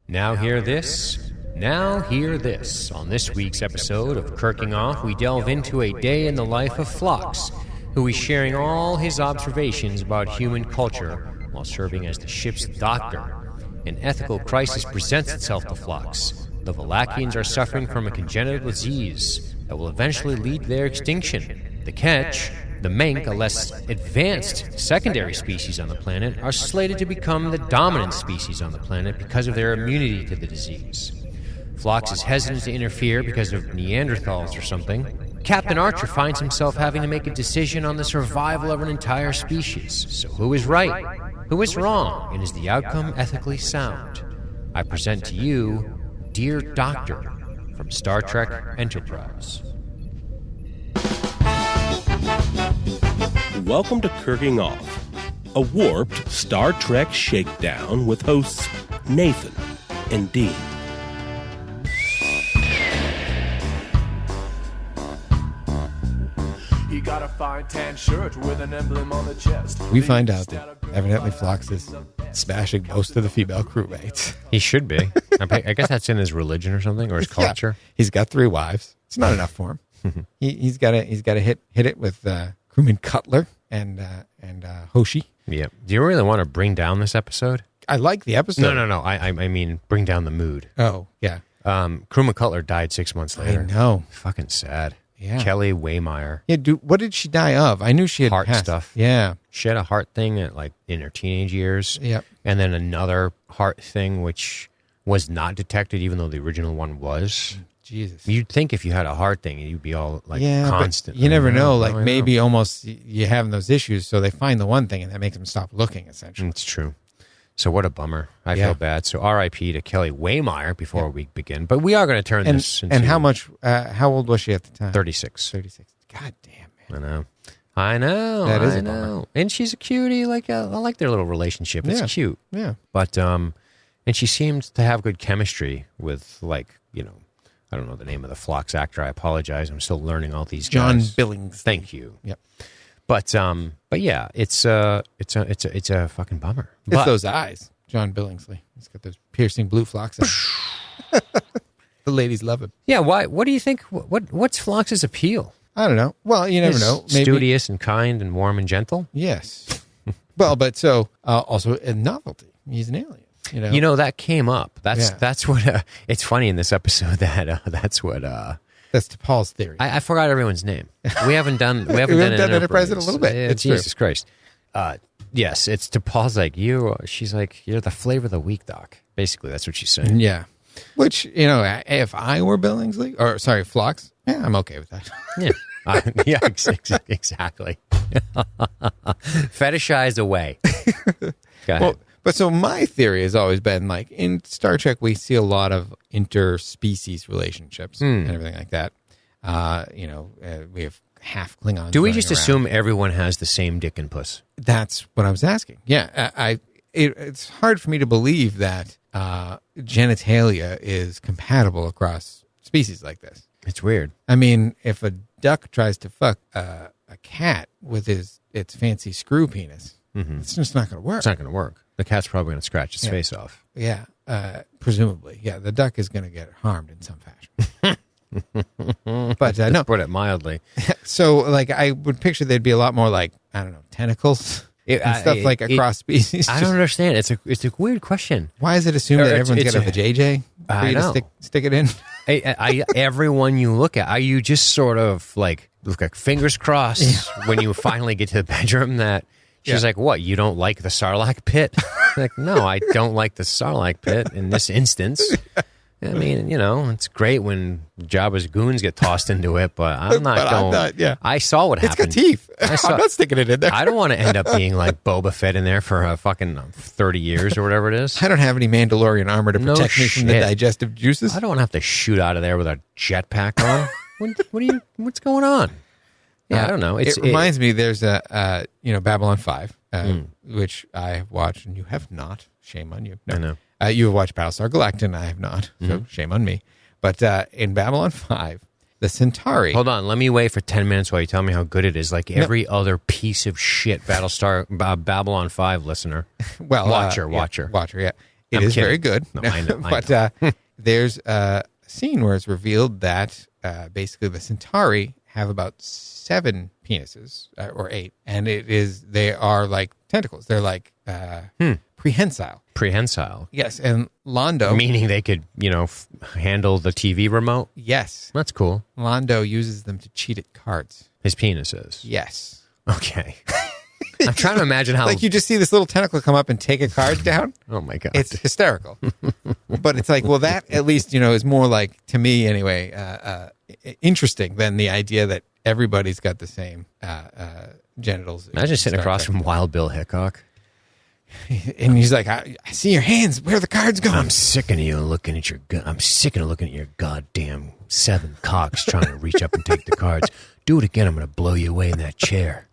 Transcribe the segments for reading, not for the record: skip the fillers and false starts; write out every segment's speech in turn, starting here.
Now hear this. Now hear this. On this week's episode of Kirking Off, we delve into a day in the life of Phlox, who is sharing all his observations about human culture while serving as the ship's doctor. An ethical crisis presents itself to Phlox. The Valachians are suffering from a congenital disease that will eventually lead to their extinction. The catch, the mink, a less advanced secondary species on the planet, are slated to become the dominant species on the planet because of their immunity to the disease. Phlox is hesitant to interfere because of Neanderthals or something. Captain Archer finds himself having to make a decision on the survival of an entire species. So who is right? Who is wrong? And is the outcome ethically sound? I present to you Dear Doctor from Star Trek Enterprise. Welcome to Kirking Off, a warped Star Trek shakedown with hosts Nathan and Dean. He got a fine tan shirt with an emblem on the chest. We find out that evidently Phlox is smashing most of the female crewmates. He should be. I guess that's in his religion or something, or his culture. Yeah. He's got 3 wives. It's not enough for him. He's got to hit it with crewman Cutler and Hoshi. Yeah. Do you really want to bring down this episode? I like the episode. No. I mean, bring down the mood. Oh, yeah. Crewman Cutler died 6 months later. I know. Fucking sad. Yeah. Kelly Waymire. Yeah. What did she die of? I knew she had heart passed. Stuff. Yeah. She had a heart thing in her teenage years. Yep. And then another heart thing which was not detected, even though the original one was. Jesus. You'd think if you had a heart thing, you'd be all constant. You never know. Like maybe almost you're having those issues, so they find the one thing and that makes them stop looking. Essentially, it's true. So what a bummer. I feel bad. So R.I.P. to Kelly Waymire before we begin. But we are going to turn this into... And how much? How old was she at the time? 36. 36. God damn, man. I know. That is I a know. bummer. And she's a cutie. I like their little relationship. It's cute. Yeah. But and she seemed to have good chemistry with I don't know the name of the Phlox actor. I apologize. I'm still learning all these John guys. Billings. Thank you. Yep. But yeah, it's a fucking bummer. It's those eyes, John Billingsley. He's got those piercing blue Phlox eyes. The ladies love him. Yeah. Why? What do you think? What's Phlox's appeal? I don't know. Well, you never know. Maybe studious and kind and warm and gentle. Yes. Well, but so also a novelty. He's an alien. You know that came up. That's what. It's funny in this episode that that's what. That's to Paul's theory. I forgot everyone's name. We haven't done Enterprise in a little bit. It's Jesus Christ. Yes, it's to Paul's she's like, you're the flavor of the week, Doc. Basically, that's what she's saying. Yeah. Which, if I were Phlox, yeah, I'm okay with that. Yeah. Exactly. Fetishize away. Go ahead. Well, but so my theory has always been in Star Trek, we see a lot of interspecies relationships and everything like that. We have half Klingons. Do we just around. assume everyone has the same dick and puss? That's what I was asking. Yeah. It's hard for me to believe that genitalia is compatible across species like this. It's weird. I mean, if a duck tries to fuck a cat with its fancy screw penis, it's just not going to work. It's not going to work. The cat's probably going to scratch its face off. Yeah, presumably. Yeah, the duck is going to get harmed in some fashion. But no. Put it mildly. So, I would picture there'd be a lot more tentacles and stuff across species. I don't understand. It's a weird question. Why is it assumed that everyone's going to have a JJ for you to stick it in? Everyone you look at, are you just sort of look like fingers crossed when you finally get to the bedroom that she's like, what, you don't like the Sarlacc pit? No, I don't like the Sarlacc pit in this instance. I mean, it's great when Jabba's goons get tossed into it, but I'm not going. I saw what happened. It's got teeth. I'm not sticking it in there. I don't want to end up being like Boba Fett in there for fucking 30 years or whatever it is. I don't have any Mandalorian armor to protect me from the digestive juices. I don't want to have to shoot out of there with a jetpack on. What's going on? Yeah, I don't know. It reminds me, there's a Babylon 5, which I have watched and you have not. Shame on you. No. I know. You have watched Battlestar Galactica, and I have not, so shame on me. But in Babylon 5, the Centauri... Hold on, let me wait for 10 minutes while you tell me how good it is, every other piece of shit Babylon 5 listener. Well, Watcher, yeah. It I'm is kidding. very good. No, I know. But there's a scene where it's revealed that basically the Centauri have about 7 penises, or 8, and they are like tentacles. They're like prehensile. Prehensile. Yes, and Londo... Meaning they could, handle the TV remote? Yes. That's cool. Londo uses them to cheat at cards. His penis is. Yes. Okay. I'm trying to imagine how... Like you just see this little tentacle come up and take a card down. Oh, my God. It's hysterical. But it's like, well, that at least, is more like, to me anyway, interesting than the idea that everybody's got the same genitals. Imagine sitting across from Wild Bill Hickok. And he's like, I see your hands. Where are the cards going? I'm sick of you looking at your... I'm sick of looking at your goddamn 7 cocks trying to reach up and take the cards. Do it again. I'm going to blow you away in that chair.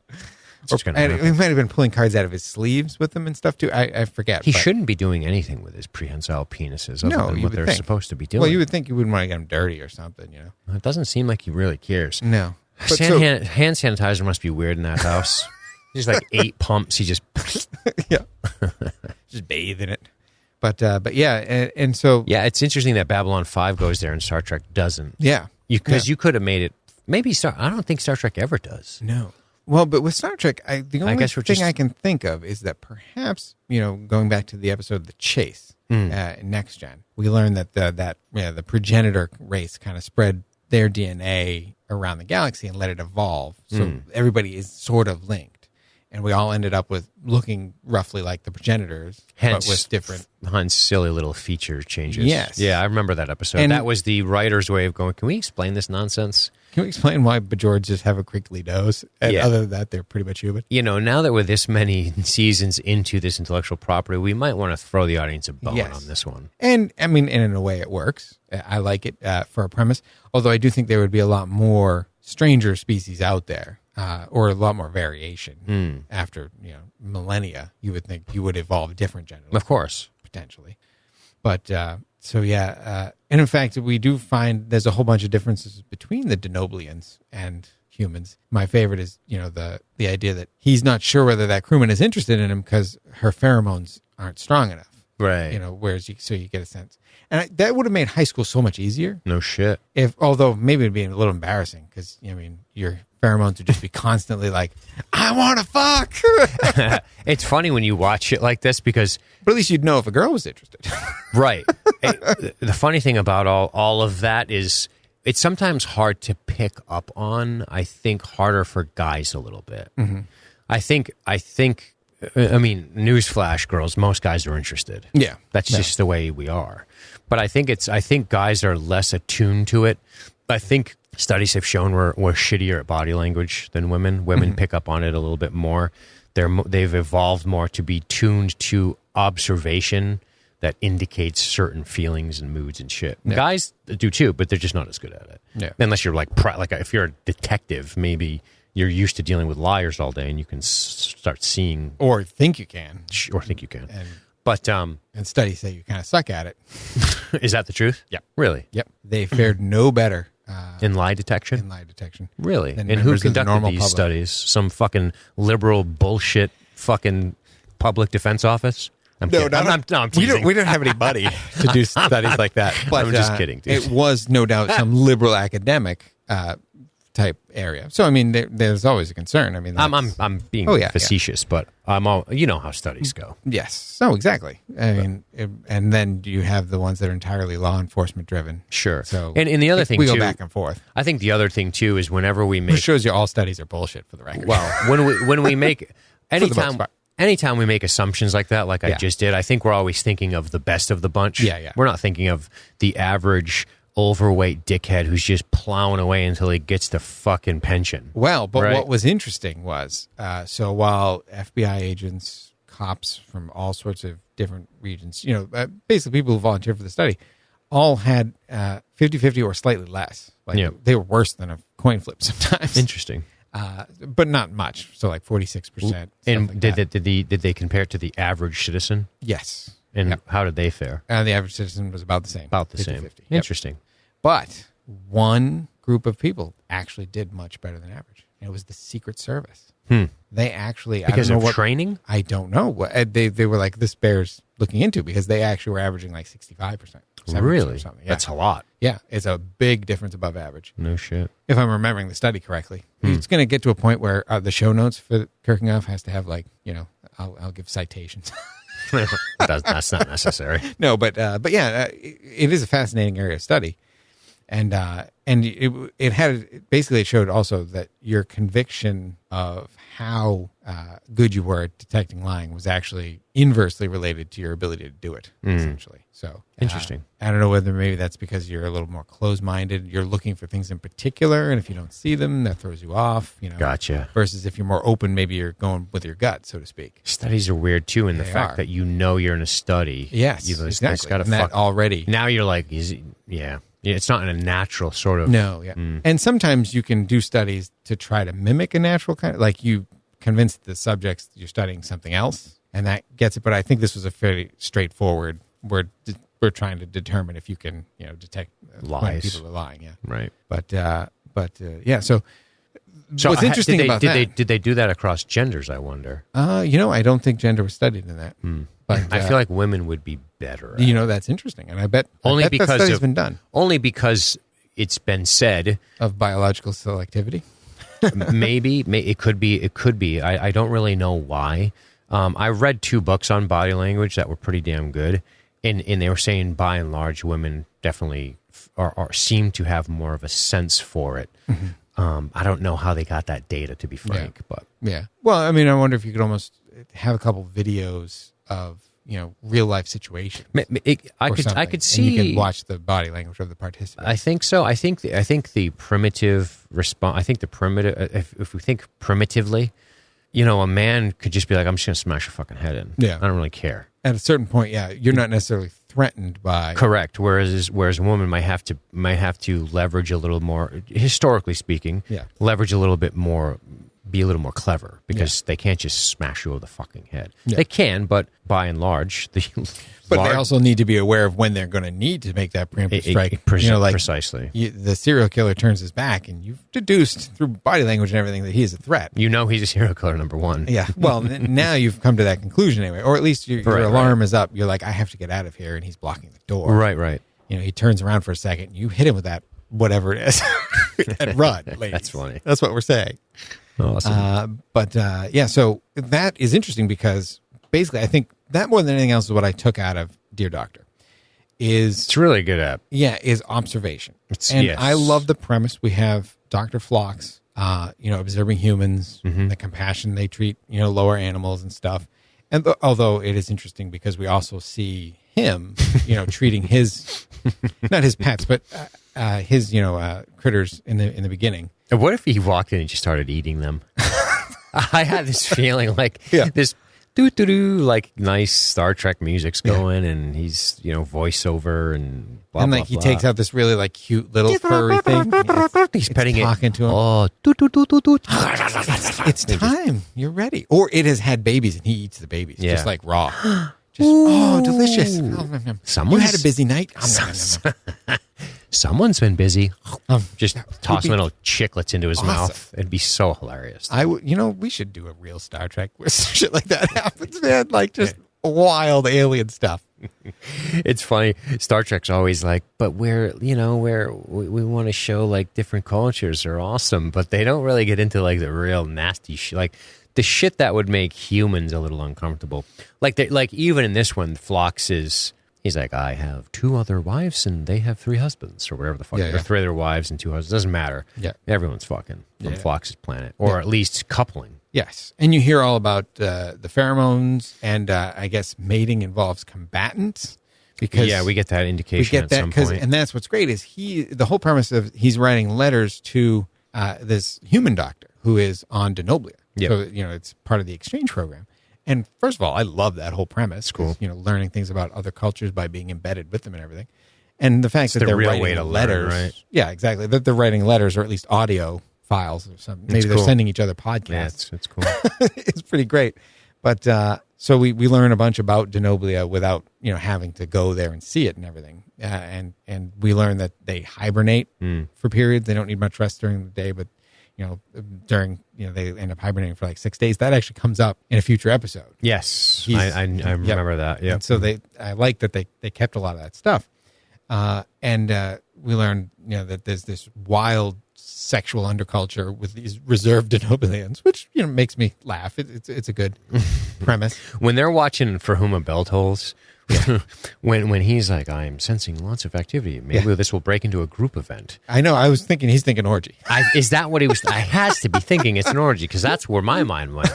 And he might have been pulling cards out of his sleeves with them and stuff too. I forget. He shouldn't be doing anything with his prehensile penises other than what they're supposed to be doing. Well, you would think you wouldn't want to get them dirty or something, It doesn't seem like he really cares. No. Hand sanitizer must be weird in that house. There's like 8 pumps. He just... yeah. Just bathe in it. But yeah, and so... Yeah, it's interesting that Babylon 5 goes there and Star Trek doesn't. Yeah. Because you could have made it... Maybe I don't think Star Trek ever does. No. Well, but with Star Trek, the only thing I can think of is that perhaps, going back to the episode The Chase, Next Gen, we learned that the progenitor race kind of spread their DNA around the galaxy and let it evolve. So everybody is sort of linked. And we all ended up with looking roughly like the progenitors, but with different... Hence silly little feature changes. Yes. Yeah, I remember that episode. And that was the writer's way of going, can we explain this nonsense? Can we explain why Bajords just have a crinkly nose? And other than that, they're pretty much human. Now that we're this many seasons into this intellectual property, we might want to throw the audience a bone on this one. And, I mean, and in a way it works. I like it for a premise. Although I do think there would be a lot more stranger species out there. Or a lot more variation after millennia. You would think you would evolve different genitals, of course, potentially. But so yeah, and in fact, we do find there's a whole bunch of differences between the Denoblians and humans. My favorite is the idea that he's not sure whether that crewman is interested in him because her pheromones aren't strong enough. Right. Whereas you get a sense. And that would have made high school so much easier. No shit. Although maybe it'd be a little embarrassing because, your pheromones would just be constantly like, I want to fuck. It's funny when you watch it like this because... But at least you'd know if a girl was interested. Right. The funny thing about all of that is it's sometimes hard to pick up on. I think harder for guys a little bit. Mm-hmm. I think... I mean, newsflash, girls, most guys are interested. Yeah. That's just the way we are. But I think guys are less attuned to it. I think studies have shown we're shittier at body language than women. Women pick up on it a little bit more. They've evolved more to be tuned to observation that indicates certain feelings and moods and shit. Yeah. Guys do too, but they're just not as good at it. Yeah. Unless you're like if you're a detective, maybe you're used to dealing with liars all day and you can start seeing... Or think you can. And studies say you kind of suck at it. Is that the truth? Yeah. Really? Yep. They fared no better. In lie detection? In lie detection. Really? And who conducted these studies? Some fucking liberal bullshit fucking public defense office? I'm teasing. We don't have anybody to do studies like that. But I'm just kidding, dude. It was no doubt some liberal academic type area. So I mean, there's always a concern. I mean, I'm being facetious, but I'm all how studies go. Yes. So exactly. I mean, and then you have the ones that are entirely law enforcement driven. Sure. So and the other thing we too, go back and forth. I think the other thing too is whenever we make... Which shows you all studies are bullshit for the record. Well, when we make anytime we make assumptions like that, like I just did, I think we're always thinking of the best of the bunch. Yeah. We're not thinking of the average overweight dickhead who's just plowing away until he gets the fucking pension. Well, but what was interesting was, so while FBI agents, cops from all sorts of different regions, basically people who volunteered for the study, all had 50-50 or slightly less. They were worse than a coin flip sometimes. Interesting. But not much. So like 46%. And did they compare it to the average citizen? Yes. And how did they fare? The average citizen was about the same. About the 50-50. Same. 50. Interesting. But one group of people actually did much better than average. and it was the Secret Service. Hmm. They actually because of training. I don't know what they were like. This bears looking into because they actually were averaging like 65%. Really, or something. Yeah. That's a lot. Yeah, it's a big difference above average. No shit. If I'm remembering the study correctly, it's going to get to a point where the show notes for Kirking Off has to have like I'll give citations. That's not necessary. No, but yeah, it is a fascinating area of study, and it had basically it showed also that your conviction of how good you were at detecting lying was actually inversely related to your ability to do it, essentially. So interesting. I don't know whether maybe that's because you're a little more closed-minded. You're looking for things in particular, and if you don't see them, that throws you off. Gotcha. Versus if you're more open, maybe you're going with your gut, so to speak. Studies are weird too, in the fact that you're in a study. Yes, exactly. And that already. Now you're like, yeah. It's not in a natural sort of. No, yeah. And sometimes you can do studies to try to mimic a natural kind of, like you convince the subjects you're studying something else, and that gets it. But I think this was a fairly straightforward. We're trying to determine if you can, detect lies. When people are lying. Yeah, right. But yeah. So what's interesting about that? Did they do that across genders? I wonder. I don't think gender was studied in that. But I feel like women would be better. That's interesting, and I bet because that study's been done. Only because it's been said of biological selectivity. Maybe it could be. I don't really know why. I read 2 books on body language that were pretty damn good, and they were saying by and large women definitely seem to have more of a sense for it. Mm-hmm. I don't know how they got that data, to be frank, but yeah. Well, I mean, I wonder if you could almost have a couple videos of real life situations. I could see. And you can watch the body language of the participants. I think so. I think the primitive response. I think the primitive. If we think primitively, a man could just be like, "I'm just going to smash your fucking head in." Yeah, I don't really care. At a certain point, yeah, you're not necessarily threatened by. Correct. Whereas a woman might have to leverage a little more, historically speaking. Yeah. Leverage a little bit more. Be a little more clever because they can't just smash you over the fucking head. Yeah. They can, but by and large, they also need to be aware of when they're going to need to make that preemptive strike. Precisely. The serial killer turns his back, and you've deduced through body language and everything that he is a threat. He's a serial killer, number one. Yeah. Well, now you've come to that conclusion anyway, or at least your alarm is up. You're like, I have to get out of here, and he's blocking the door. Right. He turns around for a second. You hit him with that whatever it is, and run. Ladies. That's funny. That's what we're saying. Awesome. So that is interesting because basically I think that more than anything else is what I took out of Dear Doctor. It's really good at. Yeah, is observation. I love the premise. We have Dr. Phlox, observing humans, the compassion they treat, lower animals and stuff. And although it is interesting because we also see him, treating his, not his pets, but his, critters in the beginning. What if he walked in and just started eating them? I had this feeling like this doo-doo-doo, like nice Star Trek music's going and he's, voiceover and blah, and blah, he takes out this really like cute little furry thing. He's petting talking to him. Oh, it's time. You're ready. Or it has had babies and he eats the babies just like raw. Delicious. You had a busy night. Someone's been busy. Just tossing little chiclets into his mouth. It'd be so hilarious. We should do a real Star Trek where shit like that happens, man. Like just wild alien stuff. It's funny. Star Trek's always like, but we want to show like different cultures are awesome, but they don't really get into like the real nasty shit. Like the shit that would make humans a little uncomfortable. Like even in this one, Phlox he's like, I have 2 other wives and they have 3 husbands or whatever the fuck. Or 3 other wives and 2 husbands. Doesn't matter. Yeah. Everyone's fucking from Phlox's planet. Or at least coupling. Yes. And you hear all about the pheromones and I guess mating involves combatants. Because we get that indication at some point. And that's what's great is the whole premise of he's writing letters to this human doctor who is on Denoblia. Yep. So, it's part of the exchange program. And first of all, I love that whole premise. Cool. Learning things about other cultures by being embedded with them and everything. And the fact that they're writing letters. Learn, right? Yeah, exactly. That they're writing letters or at least audio files or something. Maybe they're sending each other podcasts. Yeah, it's cool. It's pretty great. But so we learn a bunch about Denoblia without, having to go there and see it and everything. And we learn that they hibernate for periods. They don't need much rest during the day, but during, they end up hibernating for like 6 days. That actually comes up in a future episode. Yes, I remember that. Yeah. So I like that they kept a lot of that stuff. And we learned, that there's this wild sexual underculture with these reserved denobilians, which, makes me laugh. It's a good premise. When they're watching For Whom a Bell Tolls, when he's like, I'm sensing lots of activity. Maybe this will break into a group event. I know. I was thinking he's thinking orgy. Is that what he was? I has to be thinking it's an orgy because that's where my mind went.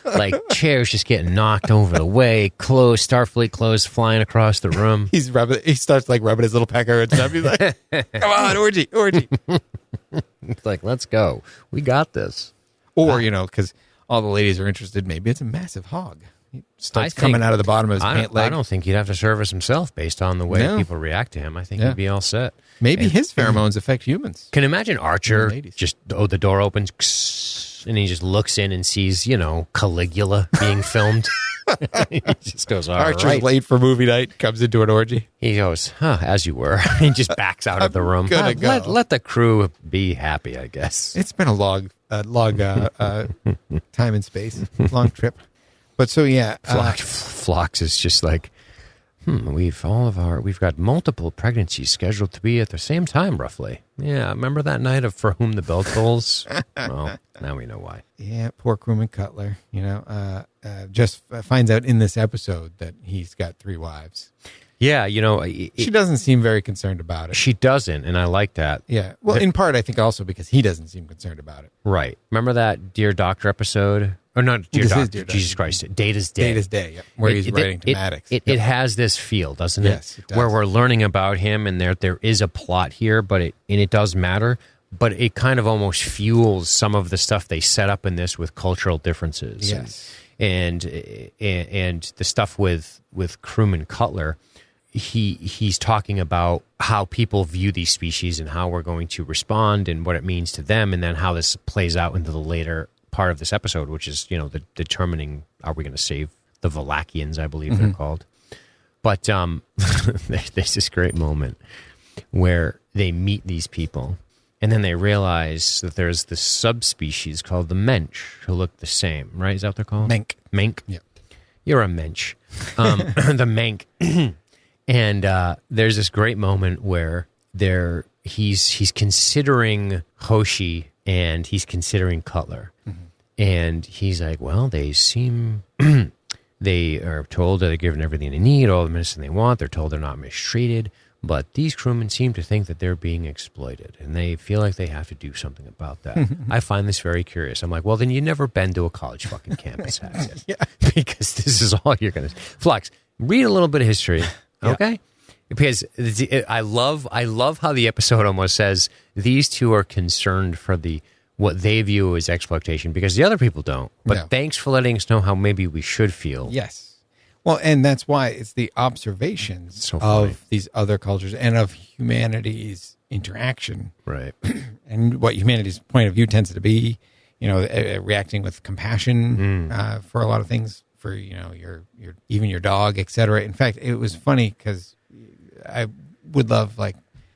Like chairs just getting knocked over the way, Starfleet clothes flying across the room. He starts like rubbing his little pecker and stuff. He's like, come on, orgy. It's like, let's go. We got this. Or, because all the ladies are interested, maybe it's a massive hog. He starts coming out of the bottom of his pant leg. I don't think he'd have to service himself based on the way people react to him. I think he'd be all set. Maybe his pheromones affect humans. Can you imagine Archer just, the door opens, and he just looks in and sees, Caligula being filmed. He just goes, all Archer's right. late for movie night, comes into an orgy. He goes, as you were. He just backs out of the room. Let the crew be happy, I guess. It's been a long time and space, long trip. But so, Phlox is just like, we've got multiple pregnancies scheduled to be at the same time, roughly. Yeah, remember that night of For Whom the Bell Tolls? Well, now we know why. Yeah, poor crewman Cutler. Just finds out in this episode that he's got 3 wives. Yeah, she doesn't seem very concerned about it. She doesn't, and I like that. Yeah, well, in part, I think also because he doesn't seem concerned about it. Right. Remember that Dear Doctor episode? Or not Dear Doctor, Jesus Christ. Data's Day. Data's Day, where he's writing to Maddox. It has this feel, doesn't it? Yes, it does. Where we're learning about him, and there is a plot here, but it does matter, but it kind of almost fuels some of the stuff they set up in this with cultural differences. Yes. And the stuff with crewman Cutler, he's talking about how people view these species and how we're going to respond and what it means to them, and then how this plays out into the later part of this episode, which is, the determining, are we going to save the Valakians, I believe they're called. But there's this great moment where they meet these people, and then they realize that there's this subspecies called the mensch who look the same, right? Is that what they're called? Menk? Yeah. You're a mensch. The menk. And there's this great moment where he's considering Hoshi and he's considering Cutler. Mm-hmm. And he's like, well, they seem, they are told that they're given everything they need, all the medicine they want. They're told they're not mistreated. But these crewmen seem to think that they're being exploited, and they feel like they have to do something about that. I find this very curious. I'm like, well, then you never been to a college fucking campus, have you? Yeah. Because this is all you're going to... Flux, read a little bit of history, okay? Yeah. Because I love how the episode almost says these two are concerned for what they view as exploitation, because the other people don't. But thanks for letting us know how maybe we should feel. Yes. Well, and that's why it's the observations of these other cultures and of humanity's interaction. Right. And what humanity's point of view tends to be, reacting with compassion for a lot of things, for, your even your dog, et cetera. In fact, it was funny because I would love,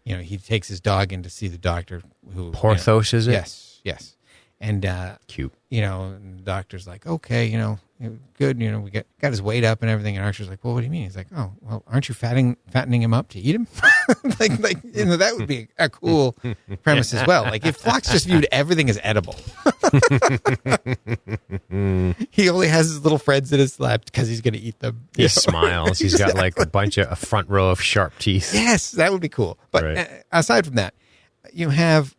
he takes his dog in to see the doctor who... Porthos, is it? Yes. And cute. And the doctor's like, okay, good. We got his weight up and everything. And Archer's like, well, what do you mean? He's like, oh, well, aren't you fattening him up to eat him? That would be a cool premise as well. Like if Phlox just viewed everything as edible, he only has his little friends in his lap because he's going to eat them. He smiles. He's got like a front row of sharp teeth. Yes, that would be cool. But aside from that, you have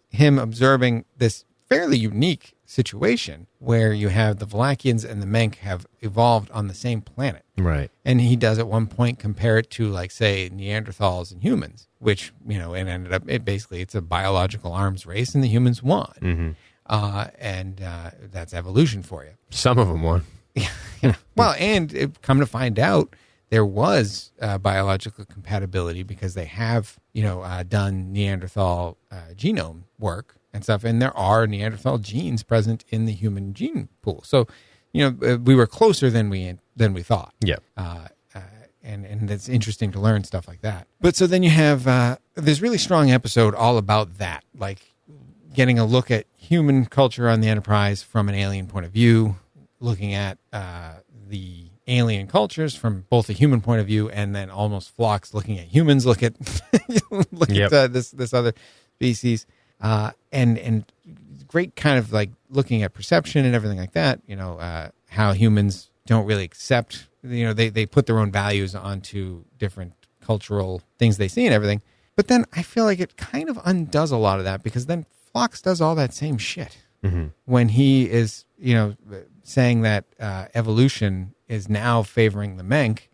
him observing this fairly unique situation where you have the Valakians and the Menk have evolved on the same planet. Right. And he does at one point compare it to, say, Neanderthals and humans, which, and ended up, it's a biological arms race and the humans won. Mm-hmm. And that's evolution for you. Some of them won. Well, and come to find out, there was biological compatibility because they have, done Neanderthal genome work and stuff, and there are Neanderthal genes present in the human gene pool. So, we were closer than we thought. Yeah. And it's interesting to learn stuff like that. But so then you have this really strong episode all about that, like getting a look at human culture on the Enterprise from an alien point of view, looking at the alien cultures from both a human point of view, and then almost Phlox looking at humans, look at this other species, and great kind of like looking at perception and everything like that. How humans don't really accept. They put their own values onto different cultural things they see and everything. But then I feel like it kind of undoes a lot of that, because then Phlox does all that same shit when he is, saying that evolution is now favoring the Menk,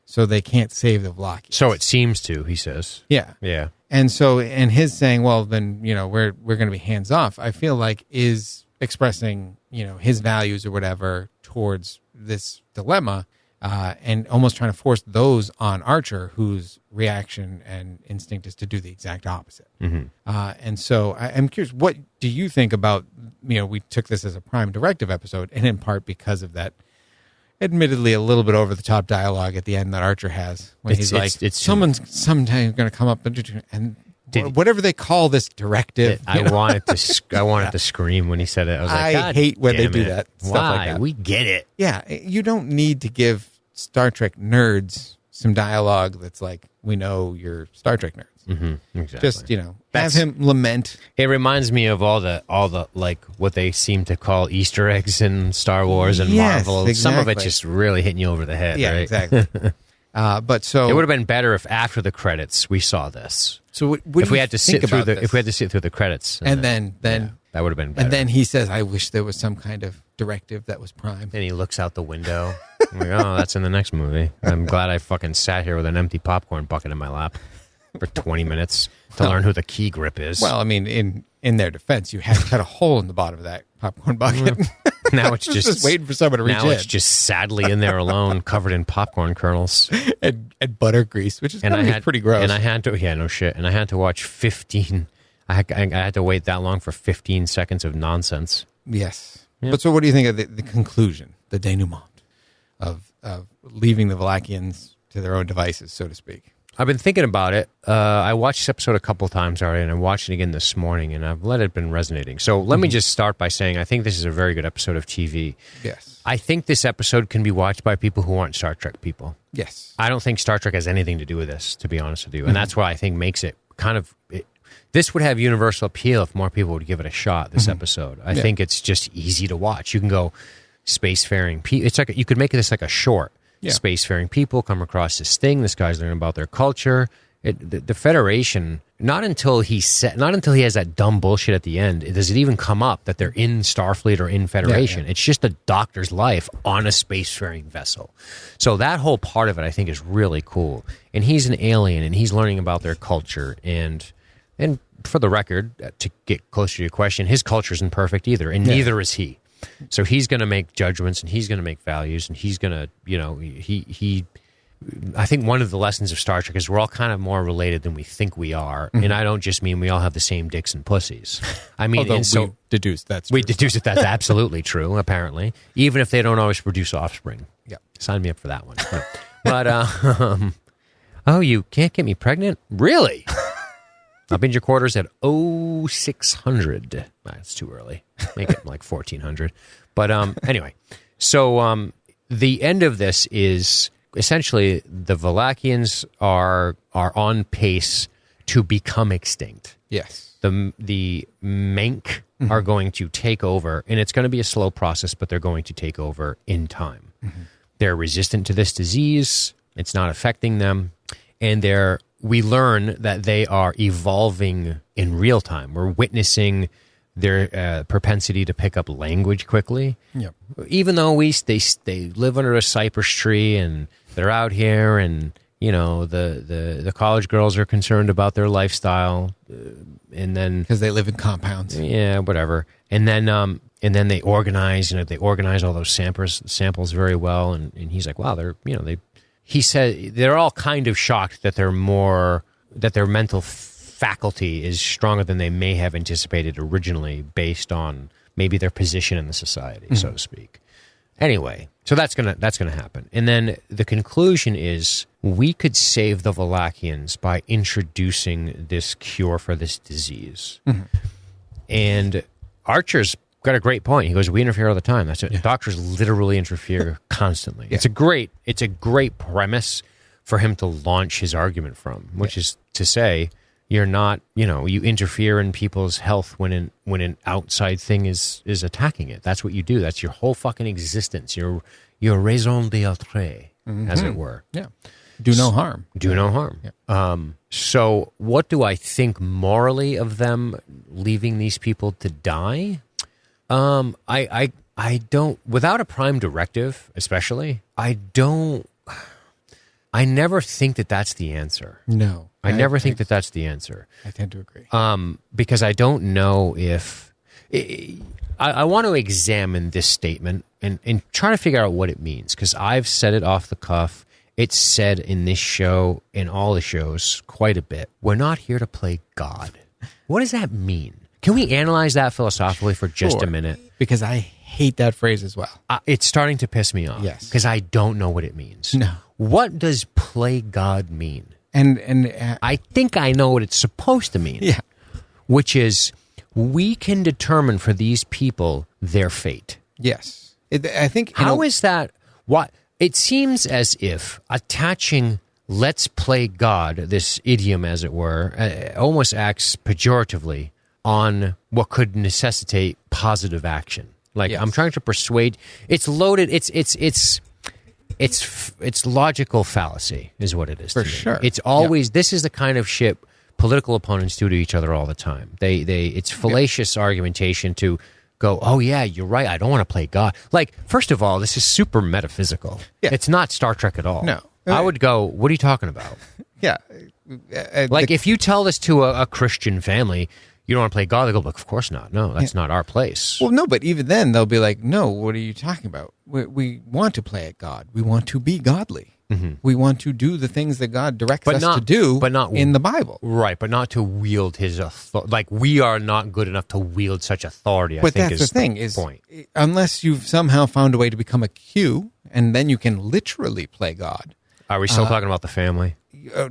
so they can't save the Vlakians. So it seems to, he says. Yeah. Yeah. And so, and his saying, well, then, we're going to be hands off, I feel like is expressing, his values or whatever towards this dilemma, and almost trying to force those on Archer, whose reaction and instinct is to do the exact opposite. And so I'm curious, what do you think about, we took this as a Prime Directive episode, and in part because of that, admittedly a little bit over the top dialogue at the end that Archer has, when he's like, someone's sometime going to come up and whatever they call this directive. I wanted to scream when he said it. I was like, I hate when they do that. Stuff like that. We get it. Yeah, you don't need to give Star Trek nerds some dialogue that's like, we know you're Star Trek nerds. Exactly. Just, have him lament. It reminds me of all the like what they seem to call Easter eggs in Star Wars and Marvel. Exactly. Some of it just really hitting you over the head. Yeah, right? exactly. But so it would have been better if after the credits we saw this. So if we had to sit through the credits, and then that would have been better. And then he says, "I wish there was some kind of directive that was Prime." And he looks out the window. I'm like, oh, that's in the next movie. I'm glad I fucking sat here with an empty popcorn bucket in my lap for 20 minutes to learn who the key grip is. Well, I mean, in their defense, you had to cut a hole in the bottom of that popcorn bucket. Now it's just waiting for someone to reach in. Now it's just sadly in there alone, covered in popcorn kernels and butter grease, which is pretty gross. And I had to, no shit. And I had to watch 15. I had to wait that long for 15 seconds of nonsense. Yes. Yep. But so, what do you think of the conclusion, the denouement of leaving the Valakians to their own devices, so to speak? I've been thinking about it. I watched this episode a couple of times already, and I watched it again this morning, and I've let it been resonating. So let me just start by saying I think this is a very good episode of TV. Yes. I think this episode can be watched by people who aren't Star Trek people. Yes. I don't think Star Trek has anything to do with this, to be honest with you. And that's what I think makes it kind of... This would have universal appeal if more people would give it a shot, this episode. I think it's just easy to watch. You can go spacefaring people. It's like you could make this like a short. Yeah. Spacefaring people come across this thing. This guy's learning about their culture. The Federation. Not until he has that dumb bullshit at the end does it even come up that they're in Starfleet or in Federation. It's just a doctor's life on a spacefaring vessel. So that whole part of it, I think, is really cool. And he's an alien, and he's learning about their culture. And for the record, to get closer to your question, his culture isn't perfect either, and neither is he. So he's going to make judgments, and he's going to make values, and he's going to, I think one of the lessons of Star Trek is we're all kind of more related than we think we are. And I don't just mean we all have the same dicks and pussies. I mean, we deduce that's that's absolutely true, apparently, even if they don't always produce offspring. Yeah. Sign me up for that one. Oh, you can't get me pregnant? Really? I'll binge your quarters at 0600. That's too early. Make it like 1400. But anyway, so the end of this is essentially the Valakians are on pace to become extinct. Yes. The Menk are going to take over, and it's going to be a slow process, but they're going to take over in time. They're resistant to this disease. It's not affecting them. And we learn that they are evolving in real time. We're witnessing their propensity to pick up language quickly. Yep. Even though they live under a cypress tree and they're out here, and the college girls are concerned about their lifestyle, and then because they live in compounds. Yeah, whatever. And then they organize. They organize all those samples very well. And he's like, wow, He said they're all kind of shocked that their mental faculty is stronger than they may have anticipated originally, based on maybe their position in the society, so to speak. Anyway, so that's gonna happen, and then the conclusion is we could save the Valakians by introducing this cure for this disease. And Archer's got a great point. He goes, we interfere all the time. That's it. Doctors literally interfere constantly. It's a great premise for him to launch his argument from, which is to say, you're not, you interfere in people's health when an outside thing is attacking it. That's what you do. That's your whole fucking existence. Your raison d'être, as it were. Yeah. Do no harm. Do no harm. Yeah. So what do I think morally of them leaving these people to die? I don't, without a prime directive, especially, I never think that that's the answer. No. I never think that that's the answer. I tend to agree. Because I don't know if... I want to examine this statement and try to figure out what it means, because I've said it off the cuff. It's said in this show, in all the shows, quite a bit. We're not here to play God. What does that mean? Can we analyze that philosophically for just a minute? Because I hate that phrase as well. It's starting to piss me off. Yes. Because I don't know what it means. No. What does play God mean? And I think I know what it's supposed to mean. Yeah. Which is, we can determine for these people their fate. Yes. I think... How is that... What? It seems as if attaching "let's play God," this idiom, as it were, almost acts pejoratively on what could necessitate positive action. Like, I'm trying to persuade... It's loaded... It's logical fallacy is what it is. For sure. It's always, this is the kind of shit political opponents do to each other all the time. It's fallacious argumentation to go, oh yeah, you're right, I don't want to play God. Like, first of all, this is super metaphysical. Yeah. It's not Star Trek at all. No. I would go, what are you talking about? Yeah. Like, if you tell this to a Christian family, you don't want to play God, they go, look, of course not. No, that's not our place. Well, no, but even then, they'll be like, no, what are you talking about? We want to play at God. We want to be godly. Mm-hmm. We want to do the things that God directs us to do, but not in the Bible. Right, but not to wield his authority. Like, we are not good enough to wield such authority, I think that's is the thing, the point. Unless you've somehow found a way to become a Q, and then you can literally play God. Are we still talking about the family?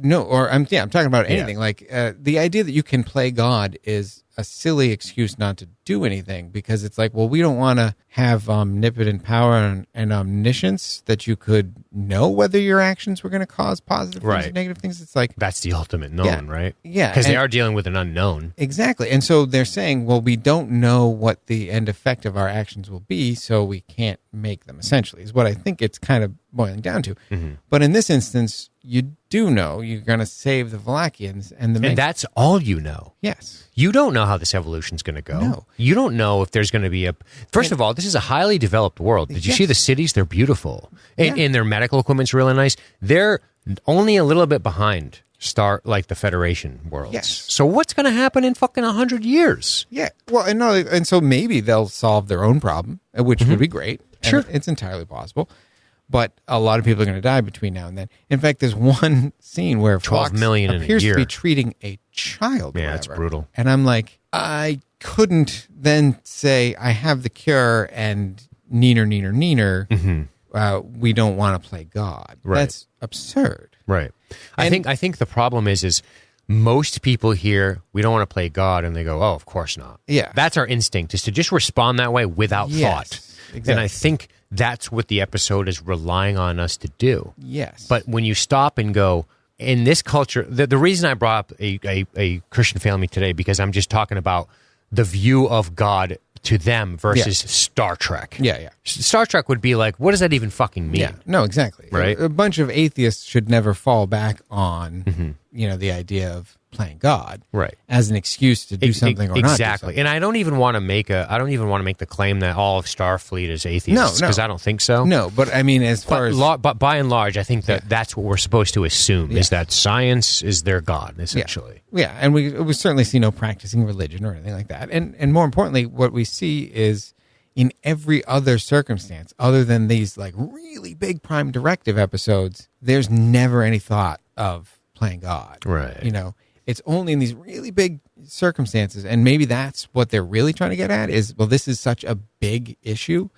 No, or I'm talking about anything. Yeah. Like, the idea that you can play God is a silly excuse not to do anything, because it's like, well, we don't want to have omnipotent power and omniscience that you could know whether your actions were going to cause positive things or negative things. It's like, that's the ultimate known, right? Yeah. Because they are dealing with an unknown. Exactly. And so they're saying, well, we don't know what the end effect of our actions will be, so we can't make them, essentially, is what I think it's kind of boiling down to. Mm-hmm. But in this instance, you do know you're going to save the Valakians. And that's all you know. Yes. You don't know how this evolution is going to go. No. You don't know if there's going to be a... First of all, this is a highly developed world. Did you see the cities? They're beautiful. And their medical equipment's really nice. They're only a little bit behind the Federation worlds. Yes. So what's going to happen in fucking 100 years? Yeah. Well, and so maybe they'll solve their own problem, which would be great. Sure. It's entirely possible. But a lot of people are going to die between now and then. In fact, there's one scene where 12 million appears in a year to be treating a child. Yeah, it's brutal. And I'm like, I couldn't then say I have the cure and neener. We don't want to play God. Right. That's absurd. Right. I think the problem is most people hear we don't want to play God, and they go, oh, of course not. Yeah. That's our instinct, is to just respond that way without thought. Exactly. And I think that's what the episode is relying on us to do. Yes. But when you stop and go, in this culture, the reason I brought up a Christian family today, because I'm just talking about the view of God to them versus Star Trek. Yeah. Star Trek would be like, what does that even fucking mean? Yeah, no, exactly. Right? A bunch of atheists should never fall back on, the idea of playing God, as an excuse to do something or not. Exactly. And I don't even want to make the claim that all of Starfleet is atheists, because I don't think so. No, but I mean, but by and large, I think that's what we're supposed to assume, is that science is their God, essentially. Yeah, and we certainly see no practicing religion or anything like that. And more importantly, what we see is, in every other circumstance, other than these like really big Prime Directive episodes, there's never any thought of playing God. Right. It's only in these really big circumstances, and maybe that's what they're really trying to get at is, well, this is such a big issue.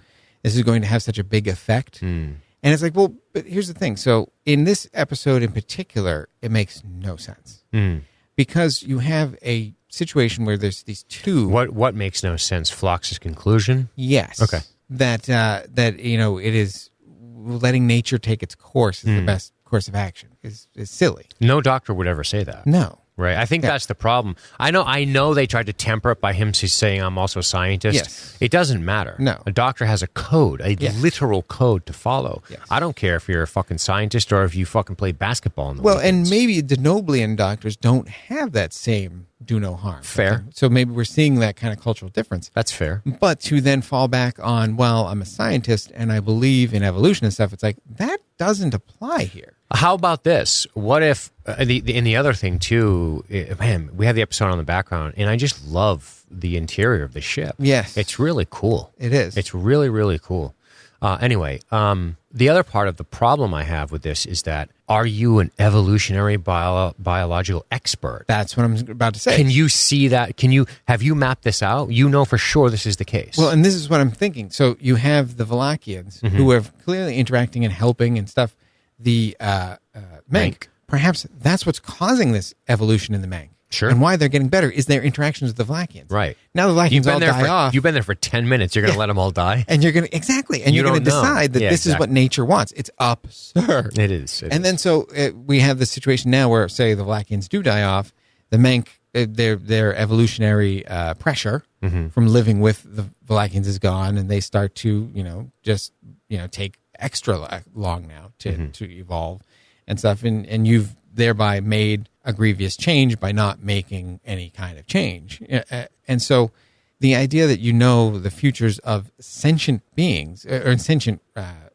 This is going to have such a big effect. And it's like, well, but here's the thing. So in this episode in particular, it makes no sense. Because you have a situation where there's these two. What makes no sense? Phlox's conclusion? Yes. Okay. That it is letting nature take its course is the best course of action is silly. No doctor would ever say that. No. Right. I think that's the problem. I know they tried to temper it by him saying I'm also a scientist. Yes. It doesn't matter. No. A doctor has a code, a literal code to follow. Yes. I don't care if you're a fucking scientist or if you fucking play basketball in the Well, weekends. and maybe the Noblian doctors don't have that same do no harm. Fair. So maybe we're seeing that kind of cultural difference. That's fair. But to then fall back on, well, I'm a scientist and I believe in evolution and stuff, it's like, that doesn't apply here. How about this? What if, the other thing too, man, we have the episode on the background, and I just love the interior of the ship. Yes. It's really cool. It is. It's really, really cool. Anyway, the other part of the problem I have with this is that, are you an evolutionary biological expert? That's what I'm about to say. Can you see that? Have you mapped this out? You know for sure this is the case. Well, and this is what I'm thinking. So you have the Valachians who are clearly interacting and helping and stuff. The Mank. Perhaps that's what's causing this evolution in the Mank. Sure. And why they're getting better is their interactions with the Valachians. Right. Now the Valachians all die off. You've been there for 10 minutes. You're going to let them all die? And you're going to, exactly. And you're going to decide that this is what nature wants. It's absurd. It is. Then so we have this situation now where, say, the Valachians do die off. The Mank, their evolutionary pressure from living with the Valachians is gone, and they start to, take extra long now to evolve and stuff. And you've thereby made a grievous change by not making any kind of change. And so the idea that the futures of sentient beings or sentient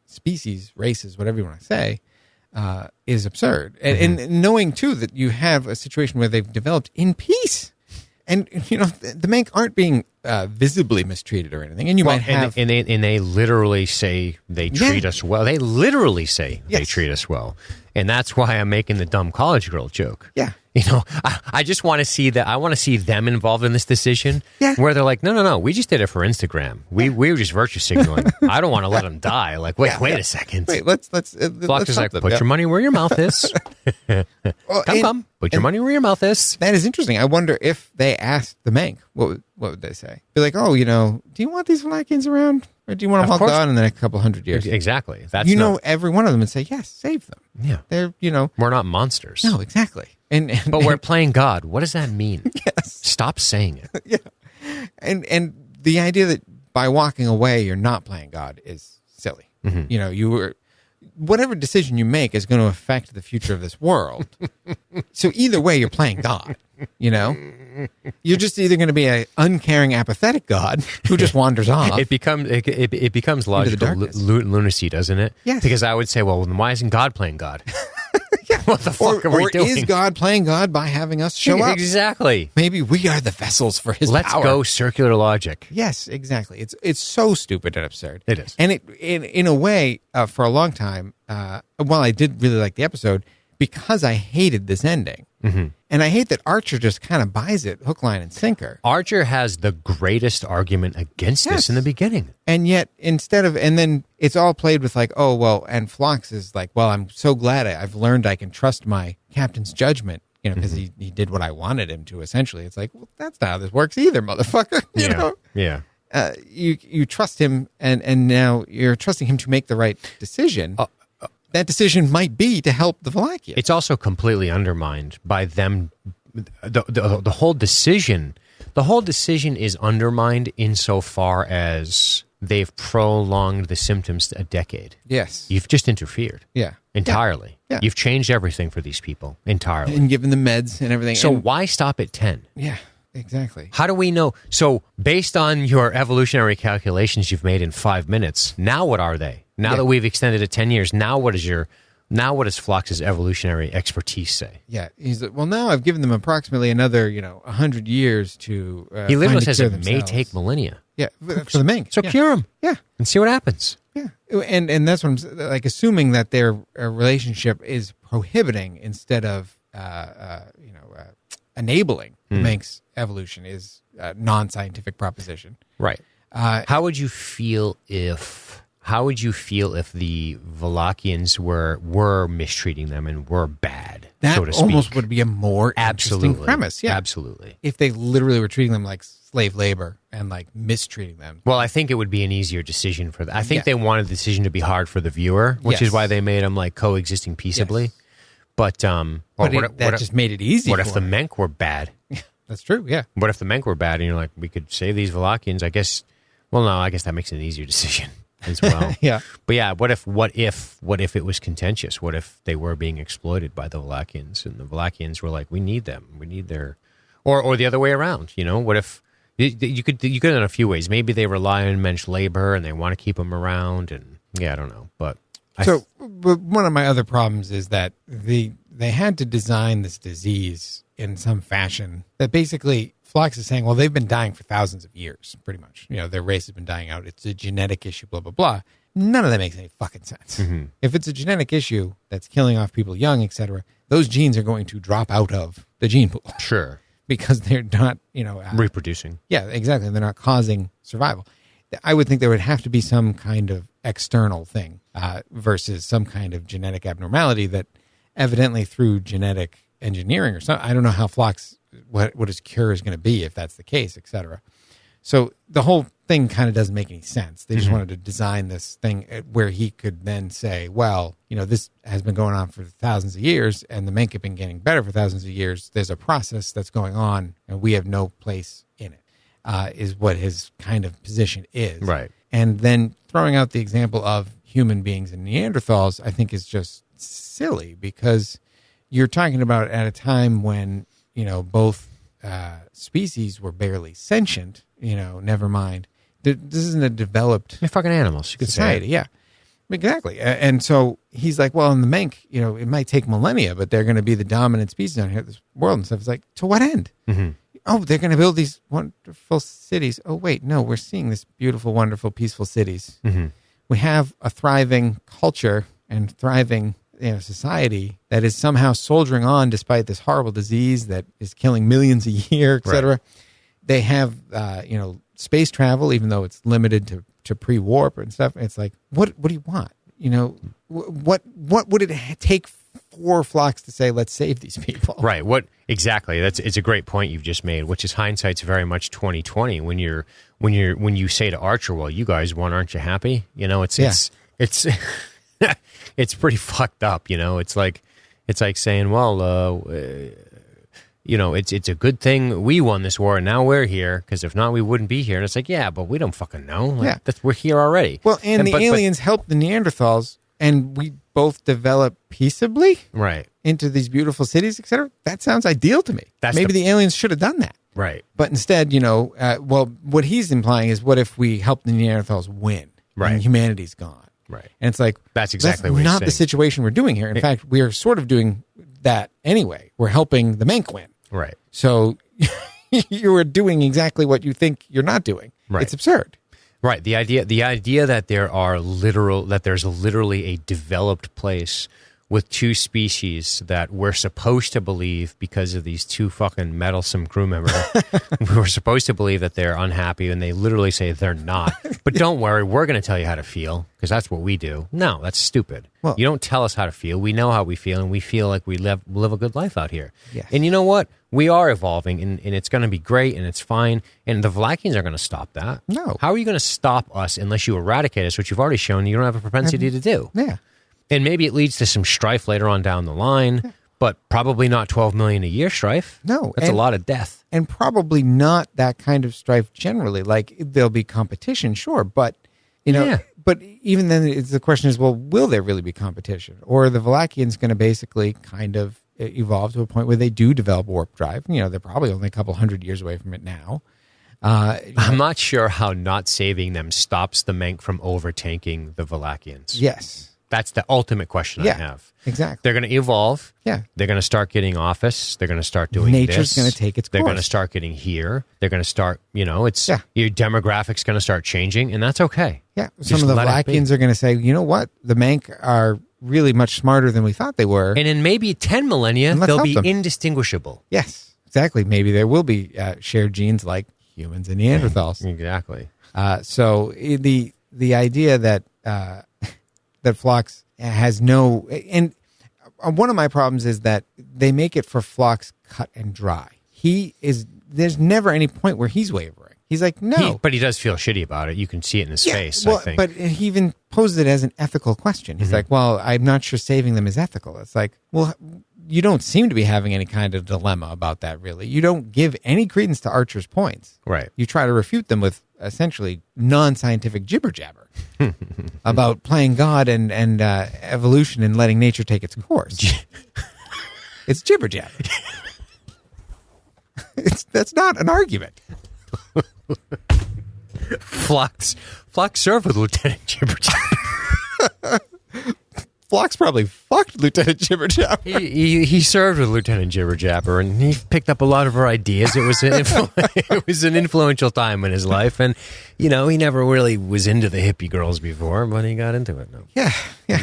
species, races, whatever you want to say, is absurd. And knowing, too, that you have a situation where they've developed in peace. And, the Mank aren't being visibly mistreated or anything. And you might have... And they literally say they treat us well. They literally say they treat us well. And that's why I'm making the dumb college girl joke. Yeah. I just want to see that. I want to see them involved in this decision where they're like, no, we just did it for Instagram. We were just virtue signaling. I don't want to let them die. Like, wait a second. Wait, let's Phlox is like, put your money where your mouth is. Come. Put your money where your mouth is. That is interesting. I wonder if they asked the Mank, what would they say? Be like, do you want these Valachians around? Or do you want them all gone in the next couple hundred years? Exactly. That's every one of them and say, yes, save them. Yeah. They're, We're not monsters. No, exactly. But we're playing God. What does that mean? Yes. Stop saying it. Yeah. And the idea that by walking away you're not playing God is silly. Whatever decision you make is going to affect the future of this world. So either way you're playing God, You're just either going to be an uncaring, apathetic God who just wanders off. It becomes logical lunacy, doesn't it? Yes. Because I would say, well, then why isn't God playing God? What the fuck are we doing? Or is God playing God by having us show up? Exactly. Maybe we are the vessels for his Let's power. go circular logic. Yes, exactly. It's so stupid and absurd. It is. And in a way, for a long time, while I did really like the episode, because I hated this ending. Mm-hmm. And I hate that Archer just kind of buys it hook, line, and sinker. Archer has the greatest argument against this in the beginning. And yet, and then it's all played with like, oh, well, and Phlox is like, well, I'm so glad I've learned I can trust my captain's judgment, because he did what I wanted him to, essentially. It's like, well, that's not how this works either, motherfucker. You know? Yeah. You trust him, and now you're trusting him to make the right decision. That decision might be to help the Valachians. It's also completely undermined by them. The whole decision. The whole decision is undermined insofar as they've prolonged the symptoms a decade. Yes. You've just interfered. Yeah. Entirely. Yeah. You've changed everything for these people entirely. And given the meds and everything. So why stop at 10? Yeah. Exactly. How do we know? So based on your evolutionary calculations you've made in 5 minutes, now what are they? Now that we've extended it 10 years, now what does Phlox's evolutionary expertise say? Yeah. He's like, well, now I've given them approximately another, 100 years to he literally says it themselves. may take millennia. Yeah. For the Mink. So cure them. Yeah. And see what happens. Yeah. And that's what I'm like, assuming that their relationship is prohibiting instead of, enabling the Mink's evolution is a non-scientific proposition. Right. How would you feel if the Valachians were mistreating them and were bad? that so to speak. almost would be a more interesting premise. Yeah, absolutely. If they literally were treating them like slave labor and like mistreating them. Well, I think it would be an easier decision for them. I think they wanted the decision to be hard for the viewer, which is why they made them like coexisting peaceably. Yes. But that just made it easy. What if the Menk were bad? That's true. Yeah. What if the Menk were bad? And you're like, we could save these Wallachians. I guess. Well, no. I guess that makes it an easier decision as well. Yeah. But yeah, what if it was contentious? What if they were being exploited by the Wallachians, and the Wallachians were like, we need them. We need their, or the other way around. You know, what if you could in a few ways? Maybe they rely on mensch labor and they want to keep them around, and I don't know, but. But one of my other problems is that they had to design this disease in some fashion that basically Phlox is saying, well, they've been dying for thousands of years, pretty much. You know, their race has been dying out. It's a genetic issue, blah, blah, blah. None of that makes any fucking sense. Mm-hmm. If it's a genetic issue that's killing off people young, etc., those genes are going to drop out of the gene pool. Sure. Because they're not, reproducing. Yeah, exactly. They're not causing survival. I would think there would have to be some kind of external thing versus some kind of genetic abnormality that evidently through genetic engineering or something, I don't know how Phlox, what his cure is going to be if that's the case, et cetera. So the whole thing kind of doesn't make any sense. They just wanted to design this thing where he could then say, well, this has been going on for thousands of years and the Menk have been getting better for thousands of years. There's a process that's going on and we have no place in it. Is what his kind of position is. Right. And then throwing out the example of human beings and Neanderthals, I think is just silly because you're talking about at a time when, both species were barely sentient, never mind. This isn't a developed... They're fucking animals, you could society, say. Yeah. Exactly. And so he's like, well, in the Menk, it might take millennia, but they're going to be the dominant species on here, this world and stuff. It's like, to what end? Mm-hmm. Oh, they're going to build these wonderful cities. Oh, wait, no, we're seeing this beautiful, wonderful, peaceful cities. Mm-hmm. We have a thriving culture and thriving society that is somehow soldiering on despite this horrible disease that is killing millions a year, et cetera. Right. They have, space travel, even though it's limited to pre-warp and stuff. It's like, what do you want? What would it take for Phlox to say, let's save these people? Right. Exactly. It's a great point you've just made, which is hindsight's very much 2020. When you say to Archer, well, you guys won, aren't you happy? It's it's pretty fucked up. It's like saying, well, it's a good thing we won this war and now we're here because if not, we wouldn't be here. And it's like, yeah, but we don't fucking know. We're here already. Well, and the aliens helped the Neanderthals and we both develop peaceably into these beautiful cities, etc. That sounds ideal to me. Maybe the aliens should have done that. Right. But instead, what he's implying is what if we help the Neanderthals win and humanity's gone? Right. And it's like, that's exactly what he's saying. Not the situation we're doing here. In fact, we are sort of doing that anyway. We're helping the Menk win. Right. So you are doing exactly what you think you're not doing. Right. It's absurd. Right. The idea that there's literally a developed place with two species that we're supposed to believe because of these two fucking meddlesome crew members. We're supposed to believe that they're unhappy and they literally say they're not. But don't worry, we're going to tell you how to feel because that's what we do. No, that's stupid. Well, you don't tell us how to feel. We know how we feel and we feel like we live a good life out here. Yes. And you know what? We are evolving and it's going to be great and it's fine. And the Wallachians are going to stop that. No. How are you going to stop us unless you eradicate us, which you've already shown you don't have a propensity to do? Yeah. And maybe it leads to some strife later on down the line, but probably not 12 million a year strife. No. That's a lot of death. And probably not that kind of strife generally. Like, there'll be competition, sure, but, but even then the question is, well, will there really be competition? Or are the Wallachians going to basically kind of evolve to a point where they do develop warp drive? They're probably only a couple hundred years away from it now. I'm not sure how not saving them stops the Menk from overtaking the Wallachians. Yes. That's the ultimate question I have. Exactly. They're going to evolve. Yeah. They're going to start getting office. They're going to start doing Nature's going to take its course. They're going to start getting here. They're going to start, your demographics going to start changing, and that's okay. Yeah. Some of the Wallachians are going to say, you know what? The Menk are really much smarter than we thought they were. And in maybe 10 millennia, they'll be indistinguishable. Yes. Exactly. Maybe there will be shared genes like humans and Neanderthals. Exactly. So the idea that... that Phlox has no, and one of my problems is that they make it for Phlox cut and dry. There's never any point where he's wavering. He's like, no. But he does feel shitty about it. You can see it in his face, well, I think. But he even posed it as an ethical question. He's like, well, I'm not sure saving them is ethical. It's like, well, you don't seem to be having any kind of dilemma about that, really. You don't give any credence to Archer's points. Right. You try to refute them with essentially non-scientific jibber-jabber about playing God and evolution and letting nature take its course. It's jibber-jabber. That's not an argument. Phlox served with Lieutenant Jibberjabber. Phlox probably fucked Lieutenant Jibberjabber. He served with Lieutenant Jibberjabber, and he picked up a lot of her ideas. It was an influential time in his life, and he never really was into the hippie girls before, but he got into it. No. Yeah.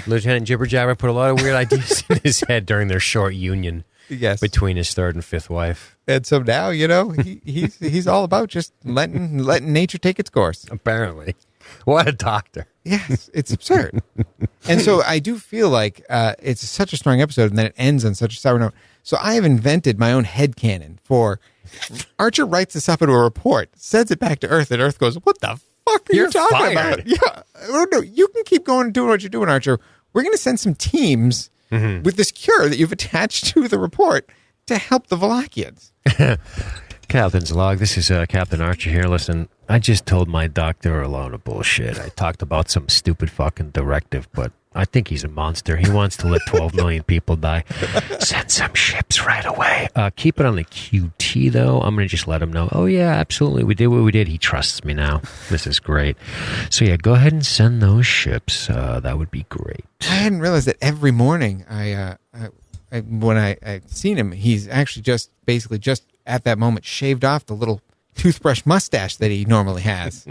Lieutenant Jibberjabber put a lot of weird ideas in his head during their short union. Yes. Between his third and fifth wife. And so now, he's all about just letting nature take its course. Apparently. What a doctor. Yes, it's absurd. And so I do feel like it's such a strong episode, and then it ends on such a sour note. So I have invented my own headcanon for Archer writes this up into a report, sends it back to Earth, and Earth goes, what the fuck are you talking fired. about? Yeah. Oh, no, you can keep going and doing what you're doing, Archer. We're going to send some teams with this cure that you've attached to the report to help the Valachians. Captain's log. This is Captain Archer here. Listen, I just told my doctor a load of bullshit. I talked about some stupid fucking directive, but I think he's a monster. He wants to let 12 million people die. Send some ships right away. Keep it on the QT, though. I'm going to just let him know. Oh, yeah, absolutely. We did what we did. He trusts me now. This is great. So, yeah, go ahead and send those ships. That would be great. I hadn't realized that every morning when I seen him, he's actually just at that moment shaved off the little toothbrush mustache that he normally has.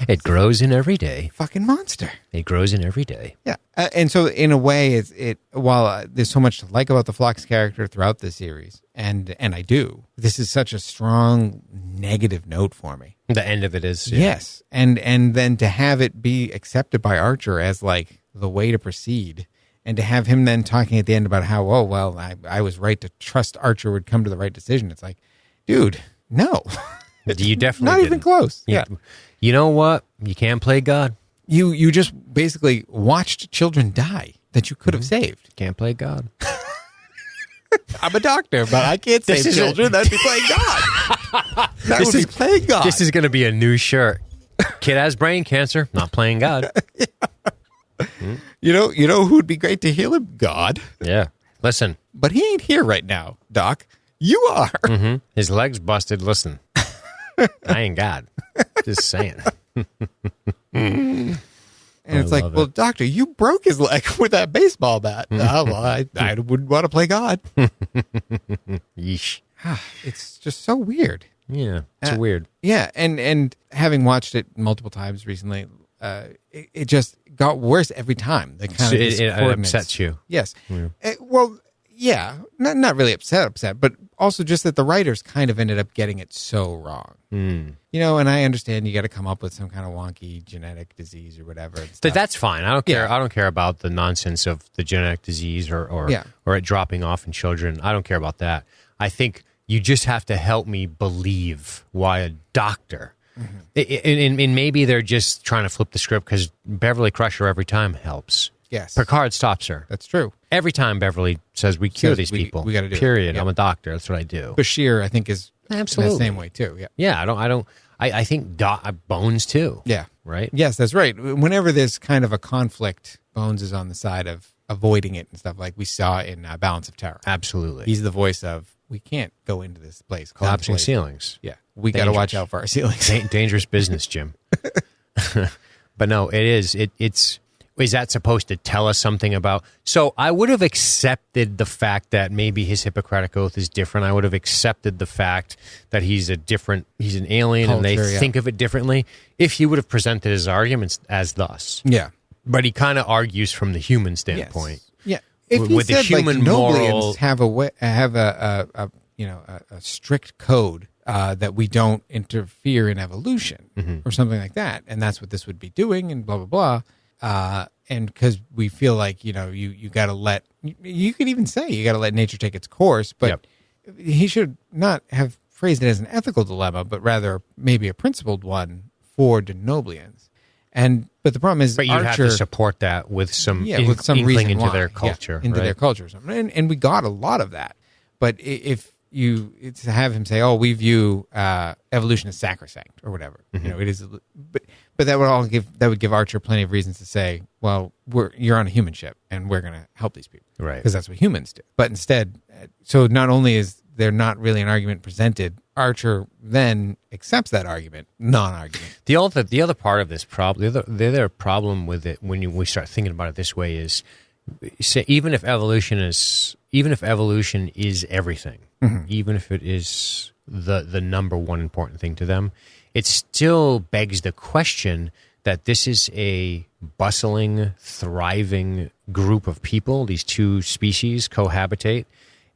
It grows in every day. Fucking monster. It grows in every day. Yeah. And so in a way, while there's so much to like about the Phlox character throughout the series, and I do, this is such a strong negative note for me. The end of it is. Yeah. Yes. And then to have it be accepted by Archer as like the way to proceed, and to have him then talking at the end about how, oh, well, I was right to trust Archer would come to the right decision. It's like, dude, no. You definitely not didn't. even close. Yeah. You know what? You can't play God. You just basically watched children die that you could have saved. Can't play God. I'm a doctor, but I can't save children. That'd be playing God. That would be playing God. This is going to be a new shirt. Kid has brain cancer. Not playing God. You know who'd be great to heal him? God. Yeah. Listen. But he ain't here right now, Doc. You are. Mm-hmm. His leg's busted. Listen. I ain't God. Just saying. And it's like, well, doctor, you broke his leg with that baseball bat. Well, I wouldn't want to play God. Yeesh. It's just so weird. Yeah, it's weird. Yeah, and having watched it multiple times recently, it just got worse every time. The kind of it upsets you. Yes. Yeah. Not really upset, but also just that the writers kind of ended up getting it so wrong. Mm. And I understand you got to come up with some kind of wonky genetic disease or whatever. But that's fine. I don't care. Yeah. I don't care about the nonsense of the genetic disease or it dropping off in children. I don't care about that. I think you just have to help me believe why a doctor. Mm-hmm. And maybe they're just trying to flip the script because Beverly Crusher every time helps. Yes. Picard stops her. That's true. Every time Beverly says we cure these people. We got to do period. it. Yeah. I'm a doctor. That's what I do. Bashir, I think, is absolutely the same way too. Yeah. Yeah. I think Bones too. Yeah. Right. Yes, that's right. Whenever there's kind of a conflict, Bones is on the side of avoiding it and stuff like we saw in Balance of Terror. Absolutely. He's the voice of, we can't go into this place. Collapsing ceilings. Yeah. We got to watch out for our ceilings. Dangerous business, Jim. But no, it is. Is that supposed to tell us something about? So I would have accepted the fact that maybe his Hippocratic Oath is different. I would have accepted the fact that he's an alien culture, and they think of it differently if he would have presented his arguments as thus. Yeah. But he kind of argues from the human standpoint. Yes. Yeah. If with he the said, human Noblians moral have a strict code that we don't interfere in evolution or something like that, and that's what this would be doing, and blah blah blah. and because we feel like, you got to let, you could even say you got to let nature take its course, but he should not have phrased it as an ethical dilemma, but rather maybe a principled one for Denoblians. But the problem is, but you have to support that with some inkling into their culture, their culture or something. And we got a lot of that. But if you have him say, "Oh, we view evolution as sacrosanct" or whatever, it is. But that would give Archer plenty of reasons to say, "Well, you're on a human ship, and we're going to help these people, right? Because that's what humans do." But instead, so not only is there not really an argument presented, Archer then accepts that argument, non-argument. The other part of this problem, the other problem with it, when we start thinking about it this way, is say even if evolution is everything, even if it is the number one important thing to them, it still begs the question that this is a bustling, thriving group of people. These two species cohabitate,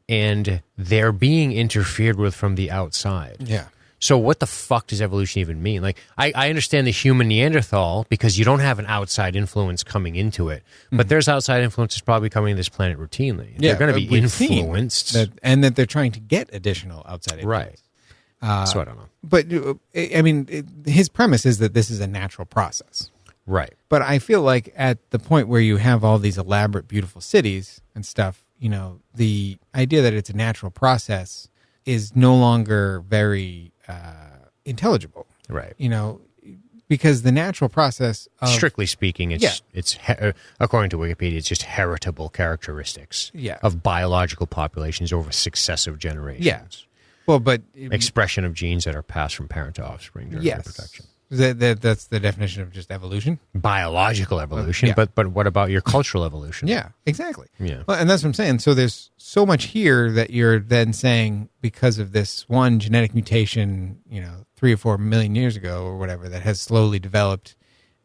and they're being interfered with from the outside. Yeah. So what the fuck does evolution even mean? Like, I understand the human Neanderthal because you don't have an outside influence coming into it, but there's outside influences probably coming to this planet routinely. Yeah, they're going to be influenced. And that they're trying to get additional outside influence. Right. So I don't know. But, I mean, his premise is that this is a natural process. Right. But I feel like at the point where you have all these elaborate, beautiful cities and stuff, the idea that it's a natural process is no longer very intelligible. Right. Because the natural process of, strictly speaking, it's according to Wikipedia, it's just heritable characteristics of biological populations over successive generations. Yeah. Well, but expression of genes that are passed from parent to offspring during reproduction. That's the definition of just evolution. Biological evolution, but what about your cultural evolution? Yeah, exactly. Yeah. Well, and that's what I'm saying. So there's so much here that you're then saying because of this one genetic mutation, 3 or 4 million years ago or whatever, that has slowly developed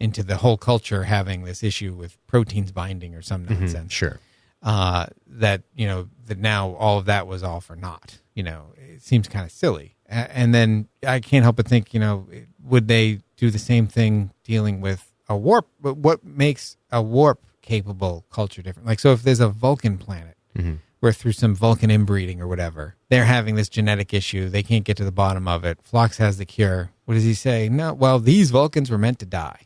into the whole culture having this issue with proteins binding or some nonsense. Sure. That now all of that was all for naught. It seems kind of silly. And then I can't help but think, would they do the same thing dealing with a warp? But what makes a warp-capable culture different? Like, so if there's a Vulcan planet where through some Vulcan inbreeding or whatever, they're having this genetic issue, they can't get to the bottom of it, Phlox has the cure. What does he say? No, well, these Vulcans were meant to die.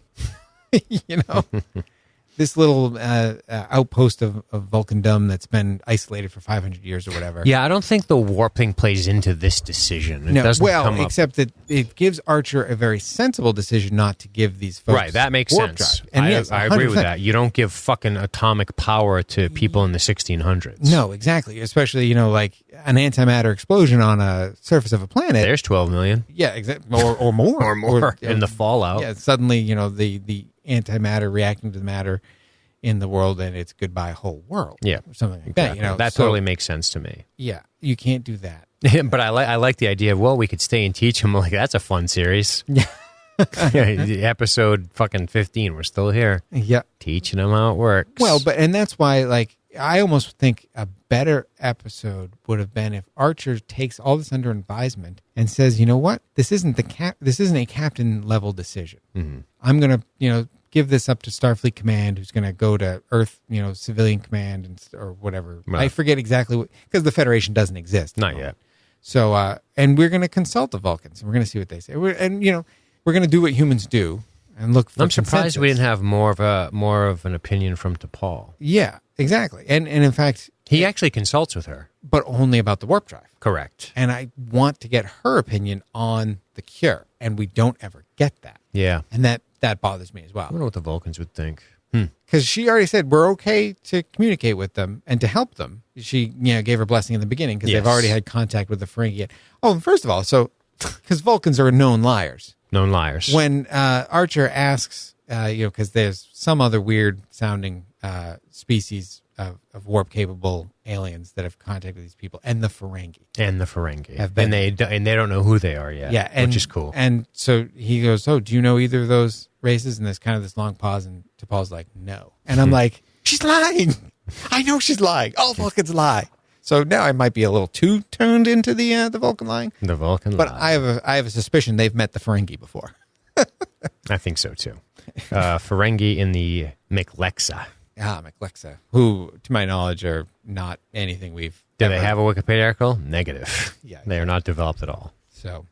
This little outpost of Vulcandom that's been isolated for 500 years or whatever. Yeah, I don't think the warping plays into this decision. It doesn't come up. Except that it gives Archer a very sensible decision not to give these folks right, that makes warp sense. drive. And I agree with that. You don't give fucking atomic power to people in the 1600s. No, exactly. Especially, like an antimatter explosion on a surface of a planet. There's 12 million. Yeah, exactly. Or more. or more in the fallout. Yeah, suddenly, the antimatter reacting to the matter in the world, and it's goodbye whole world. Yeah, or something like exactly. that. Totally makes sense to me. Yeah, you can't do that. But I like the idea of, well, we could stay and teach them. Like, that's a fun series. Yeah. Episode fucking 15. We're still here. Yeah, teaching them how it works. Well, and that's why, like, I almost think a better episode would have been if Archer takes all this under advisement and says, you know what, this isn't a captain level decision. I'm gonna, give this up to Starfleet Command, who's going to go to Earth, Civilian Command or whatever. Right. I forget exactly because the Federation doesn't exist. Not yet. So, and we're going to consult the Vulcans, and we're going to see what they say. We're going to do what humans do and look for I'm surprised consensus. We didn't have more of an opinion from T'Pol. Yeah, exactly. And in fact, he actually consults with her, but only about the warp drive. Correct. And I want to get her opinion on the cure, and we don't ever get that. Yeah. And that bothers me as well. I wonder what the Vulcans would think. Because she already said we're okay to communicate with them and to help them. She gave her blessing in the beginning because they've already had contact with the Ferengi. Oh, and first of all, because Vulcans are known liars. Known liars. When Archer asks, because there's some other weird sounding species of warp-capable aliens that have contacted these people, and the Ferengi. Have been, and they don't know who they are yet. Yeah, which is cool. And so he goes, "Oh, do you know either of those races?" And there's kind of this long pause, and T'Pol's like, "No." And I'm like, "She's lying. I know she's lying. All Vulcans lie." So now I might be a little too tuned into the Vulcan lying. The Vulcan, but I have a suspicion they've met the Ferengi before. I think so too. Ferengi in the Miclexa. Miclexa, who, to my knowledge, are not anything we've... Do they have a Wikipedia article? Negative. Yeah. They are not developed at all. So...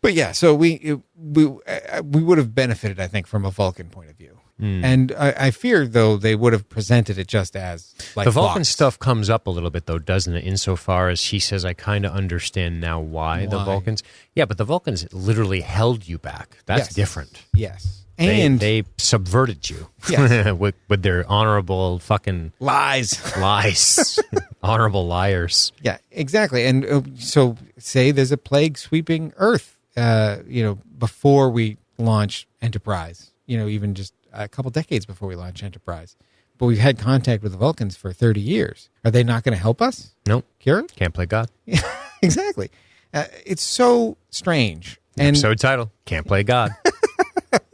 But yeah, so we would have benefited, I think, from a Vulcan point of view. And I fear, though, they would have presented it just as like the Vulcan Fox. stuff comes up a little bit, though, doesn't it? Insofar as he says, I kind of understand now why the Vulcans. Yeah, but the Vulcans literally held you back. That's different. Yes. And they subverted you with their honorable fucking lies. Honorable liars. Yeah, exactly. And so say there's a plague sweeping Earth. Before we launch Enterprise, even just a couple decades before we launch Enterprise. But we've had contact with the Vulcans for 30 years. Are they not going to help us? Nope. Cure it? Can't play God. Yeah, exactly. It's so strange. Episode title, Can't Play God.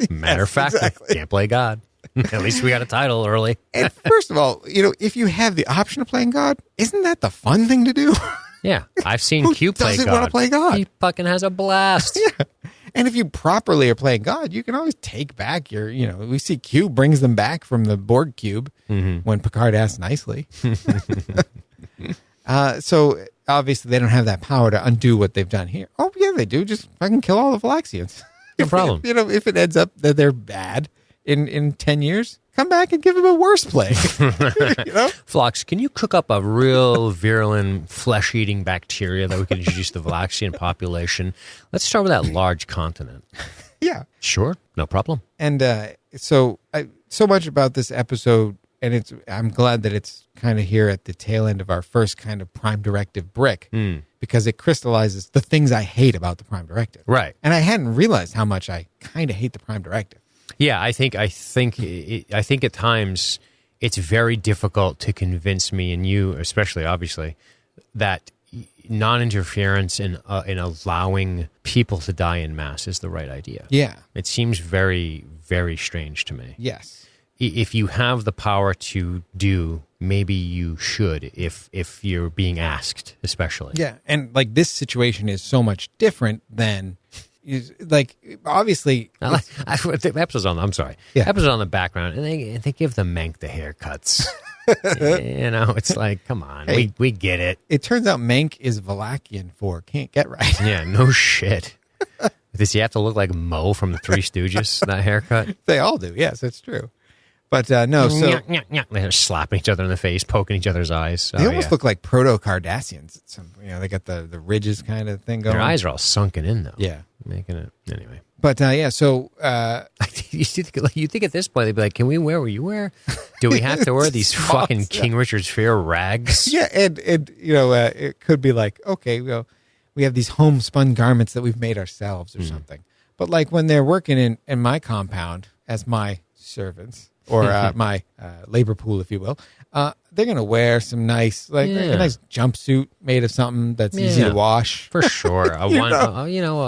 Matter of fact, exactly. Can't play God. At least we got a title early. And first of all, if you have the option of playing God, isn't that the fun thing to do? Yeah, I've seen Q play God. Who doesn't want to play God? He fucking has a blast. Yeah. And if you properly are playing God, you can always take back your, we see Q brings them back from the Borg cube when Picard asks nicely. So obviously they don't have that power to undo what they've done here. Oh, yeah, they do. Just fucking kill all the Valaxians. No problem. If it ends up that they're bad in 10 years, come back and give them a worse plague. Phlox, can you cook up a real virulent flesh-eating bacteria that we can introduce to the Valaxian population? Let's start with that large continent. Yeah. Sure. No problem. And so much about this episode, and I'm glad that it's kind of here at the tail end of our first kind of Prime Directive brick, because it crystallizes the things I hate about the Prime Directive. Right. And I hadn't realized how much I kind of hate the Prime Directive. Yeah, I think at times it's very difficult to convince me, and you especially, obviously, that non-interference in allowing people to die in mass is the right idea. Yeah. It seems very, very strange to me. Yes. If you have the power to do, maybe you should, if you're being asked, especially. Yeah, and like this situation is so much different than... Like, obviously... the episode's on... I'm sorry. Yeah. Episode's on the background, and they give the Mank the haircuts. It's like, come on. Hey, we get it. It turns out Mank is Valachian for can't get right. Yeah, no shit. Does he have to look like Mo from the Three Stooges, that haircut? They all do. Yes, it's true. But no, so... They're slapping each other in the face, poking each other's eyes. They almost look like proto-Cardassians. They got the ridges kind of thing going. Their eyes are all sunken in, though. Yeah. Making it... Anyway. But, so... you think at this point, they'd be like, can we wear what you wear? Do we have to wear these fucking King Richard's Fair rags? Yeah, and it could be like, okay, well, we have these homespun garments that we've made ourselves or something. But, like, when they're working in my compound as my servants... or my labor pool, if you will, they're going to wear some nice, a nice jumpsuit made of something that's easy to wash. For sure.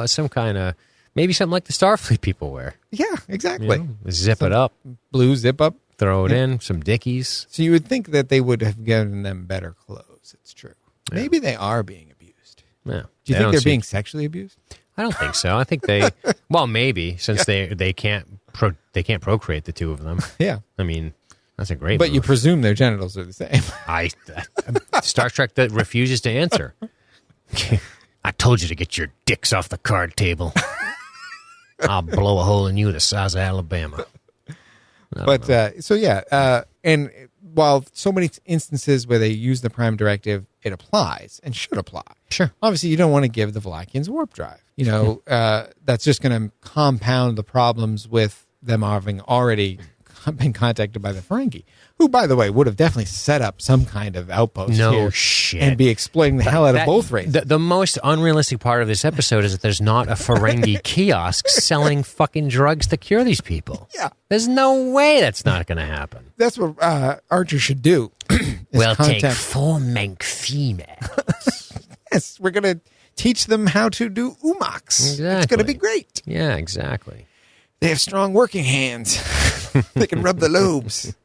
Some kind of, maybe something like the Starfleet people wear. Yeah, exactly. Zip it up. Blue zip up. Throw it in, some Dickies. So you would think that they would have given them better clothes. It's true. Yeah. Maybe they are being abused. Yeah. Do you think they're being sexually abused? I don't think so. I think well, maybe, since they can't procreate, the two of them. Yeah. I mean, that's a great But move. you presume their genitals are the same. Star Trek that refuses to answer. I told you to get your dicks off the card table. I'll blow a hole in you the size of Alabama. And while so many instances where they use the Prime Directive, it applies and should apply. Sure. Obviously, you don't want to give the Valachians warp drive. That's just going to compound the problems with them having already been contacted by the Ferengi, who, by the way, would have definitely set up some kind of outpost here shit. And be exploiting the hell out of both races. The most unrealistic part of this episode is that there's not a Ferengi kiosk selling fucking drugs to cure these people. Yeah. There's no way that's not going to happen. That's what Archer should do. We'll take 4 Mank females. Yes, we're going to teach them how to do umox. Exactly. It's going to be great. Yeah, exactly. They have strong working hands. They can rub the lobes.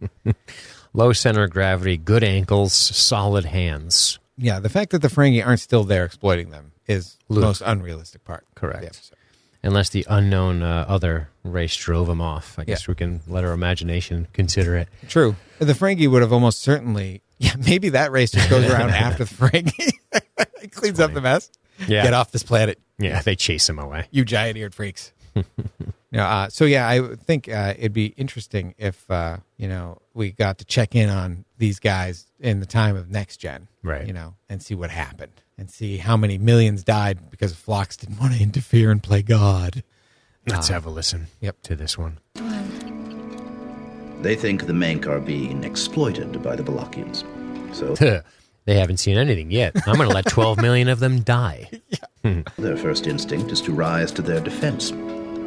Low center of gravity, good ankles, solid hands. Yeah, the fact that the Ferengi aren't still there exploiting them is the most unrealistic part. Correct. Unless the unknown other race drove them off. I guess we can let our imagination consider it. True. The Ferengi would have almost certainly... Yeah, maybe that race just goes around after the Ferengi. It cleans up the mess. Yeah. Get off this planet. Yeah, they chase him away. You giant-eared freaks. I would think it'd be interesting if, we got to check in on these guys in the time of Next Gen. Right. And see what happened. And see how many millions died because Phlox didn't want to interfere and play God. Let's have a listen to this one. They think the Menk are being exploited by the Valakians. So they haven't seen anything yet. I'm going to let 12 million of them die. Their first instinct is to rise to their defense,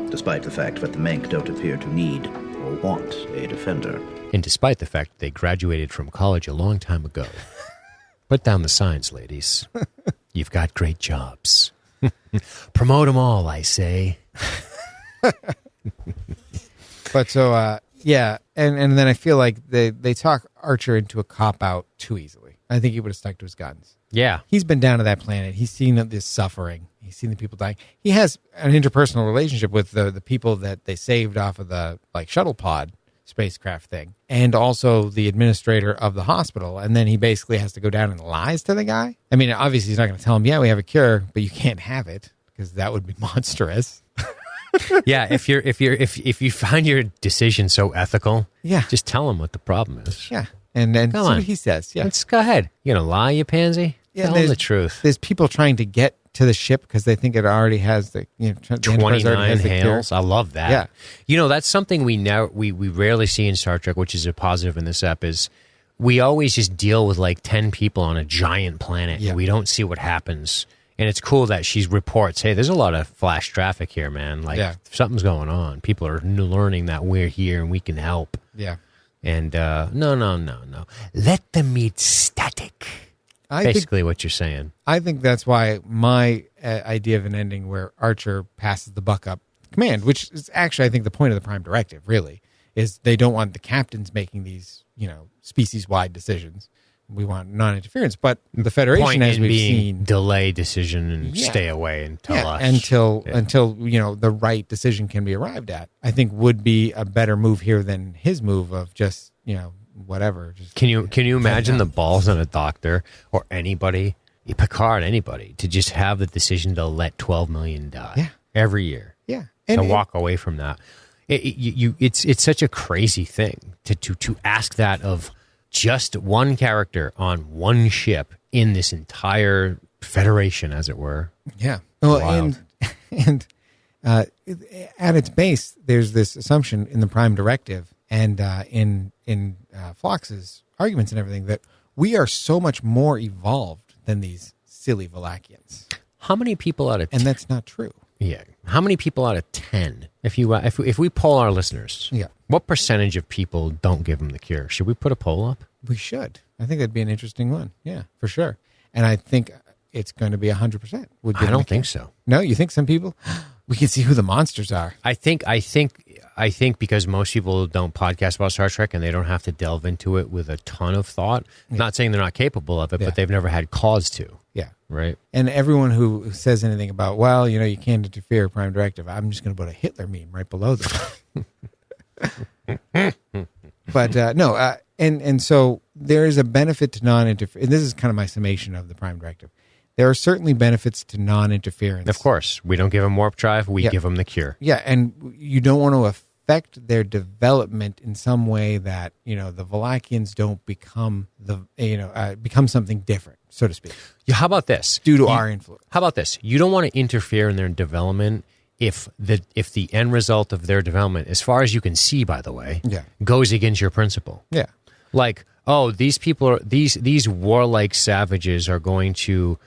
despite the fact that the Menk don't appear to need or want a defender. And despite the fact they graduated from college a long time ago. Put down the signs, ladies. You've got great jobs. Promote them all, I say. But so, and then I feel like they talk Archer into a cop-out too easily. I think he would have stuck to his guns. Yeah. He's been down to that planet. He's seen this suffering. He's seen the people dying. He has an interpersonal relationship with the people that they saved off of the shuttle pod spacecraft thing, and also the administrator of the hospital. And then he basically has to go down and lies to the guy. I mean, obviously he's not going to tell him, we have a cure, but you can't have it because that would be monstrous. Yeah, if you find your decision so ethical, just tell him what the problem is. Yeah, and see what he says. Yeah, let's go ahead. You gonna lie, you pansy? Tell him the truth. There's people trying to get to the ship because they think it already has the 29 hails. I love that. Yeah, that's something we rarely see in Star Trek, which is a positive in this ep. Is we always just deal with 10 people on a giant planet. Yeah. We don't see what happens. And it's cool that she reports, hey, there's a lot of flash traffic here, man. Something's going on. People are learning that we're here and we can help. Yeah. And no. Let them meet static. Basically what you're saying. I think that's why my idea of an ending where Archer passes the buck up command, which is actually, I think, the point of the Prime Directive, really, is they don't want the captains making these, species-wide decisions. We want non-interference, but the Federation, as we've seen, delay decision and stay away until the right decision can be arrived at. I think would be a better move here than his move of just whatever. Just, can you imagine the balls on a doctor or anybody, Picard, anybody, to just have the decision to let 12 million die every year? Yeah, and walk away from that. It's such a crazy thing to ask that of just one character on one ship in this entire Federation, as it were. Yeah. Well, and at its base, there's this assumption in the Prime Directive and in Phlox's arguments and everything that we are so much more evolved than these silly Valakians. How many people out of 10? And that's not true. Yeah. How many people out of 10? If we poll our listeners, what percentage of people don't give them the cure? Should we put a poll up? We should. I think that'd be an interesting one. Yeah, for sure. And I think it's going to be 100%. I don't think so. No, you think some people? We can see who the monsters are. I think because most people don't podcast about Star Trek and they don't have to delve into it with a ton of thought. Yeah. Not saying they're not capable of it, but they've never had cause to. Yeah. Right. And everyone who says anything about, you can't interfere, Prime Directive, I'm just going to put a Hitler meme right below them. But no, and so there is a benefit to non-interference. And this is kind of my summation of the Prime Directive. There are certainly benefits to non-interference. Of course. We don't give them warp drive. We give them the cure. Yeah, and you don't want to affect their development in some way that, the Valakians don't become become something different, so to speak. Yeah, how about this? Due to our influence. How about this? You don't want to interfere in their development if the end result of their development, as far as you can see, by the way, goes against your principle. Yeah. These people are these warlike savages are going to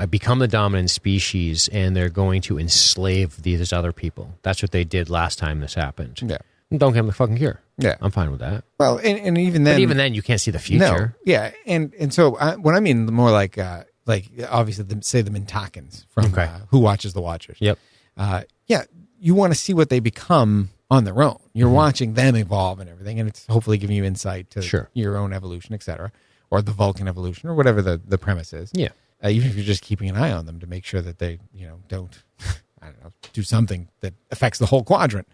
become the dominant species, and they're going to enslave these other people. That's what they did last time this happened. Yeah. Don't give them the fucking cure. Yeah. I'm fine with that. Well, and even then... But even then, you can't see the future. No. Yeah, and so what I mean more like obviously, say the Mintakans from Who Watches the Watchers. Yep. You want to see what they become on their own. You're watching them evolve and everything, and it's hopefully giving you insight to your own evolution, et cetera, or the Vulcan evolution, or whatever the premise is. Yeah. Even if you're just keeping an eye on them to make sure that they, don't, I don't know, do something that affects the whole quadrant.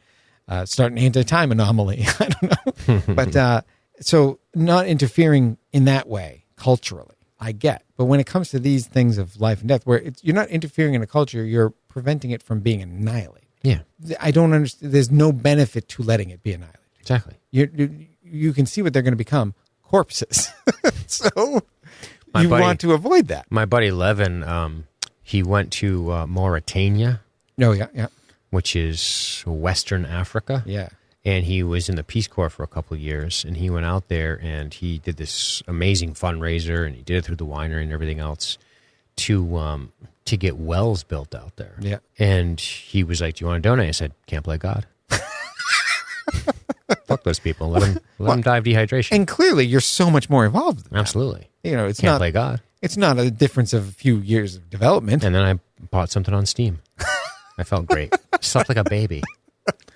Start an anti-time anomaly. I don't know. But so not interfering in that way culturally, I get. But when it comes to these things of life and death, where you're not interfering in a culture, you're preventing it from being annihilated. Yeah. I don't understand. There's no benefit to letting it be annihilated. Exactly. You can see what they're going to become, corpses. So want to avoid that. My buddy Levin, he went to Mauritania. Oh, yeah. Which is Western Africa. Yeah. And he was in the Peace Corps for a couple of years, and he went out there and he did this amazing fundraiser, and he did it through the winery and everything else to get wells built out there. Yeah. And he was like, "Do you want to donate?" I said, "Can't play God." Fuck those people. Let them die of dehydration. And clearly, you're so much more involved than that. Absolutely. It's Can't not play God. It's not a difference of a few years of development. And then I bought something on Steam. I felt great. Slept like a baby.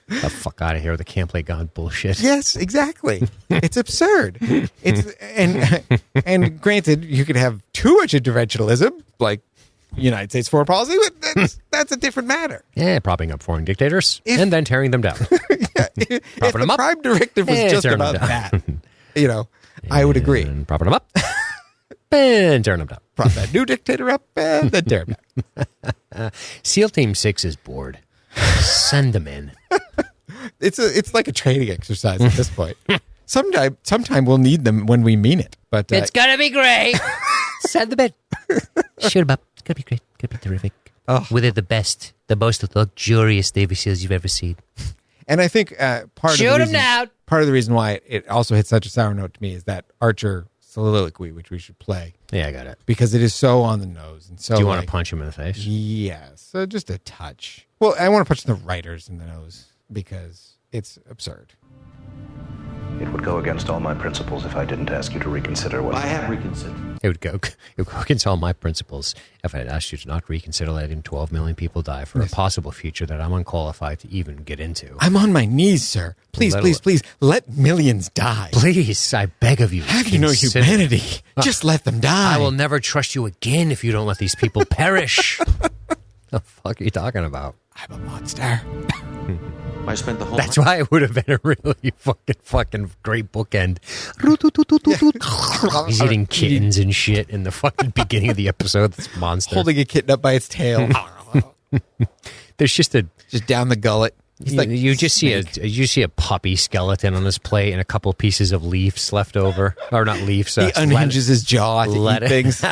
The fuck out of here with the can't play God bullshit. Yes, exactly. It's absurd. And granted, you could have too much interventionism, like United States foreign policy, but that's a different matter. Yeah, propping up foreign dictators and then tearing them down. If the prime directive was just about that, I would agree. And propping them up and tearing them down. Prop that new dictator up and then tear him down. SEAL Team 6 is bored. Send them in. It's like a training exercise at this point. Sometime we'll need them when we mean it. But it's gonna be great. Send them in. Shoot them up. It's gonna be great. It's gonna be terrific. Oh. With it, the most luxurious Navy SEALs you've ever seen. And I think part of the reason why it also hit such a sour note to me is that Archer soliloquy, which we should play. Yeah, I got it. Because it is so on the nose and so. Do you want to punch him in the face? Yes, just a touch. Well, I want to punch the writers in the nose because it's absurd. It would go against all my principles if I didn't ask you to reconsider what I have reconsidered. It would go against all my principles if I had asked you to not reconsider letting 12 million people die for a possible future that I'm unqualified to even get into. I'm on my knees, sir. Please, please, let millions die. Please, I beg of you. Have you no humanity? Just let them die. I will never trust you again if you don't let these people perish. The fuck are you talking about? I'm a monster. I spent the whole That's why it would have been a really fucking great bookend. He's eating kittens and shit in the fucking beginning of the episode. This monster. Holding a kitten up by its tail. There's just down the gullet. You just see a puppy skeleton on his plate and a couple pieces of leaves left over, or not leaves. He unhinges his jaw to eat things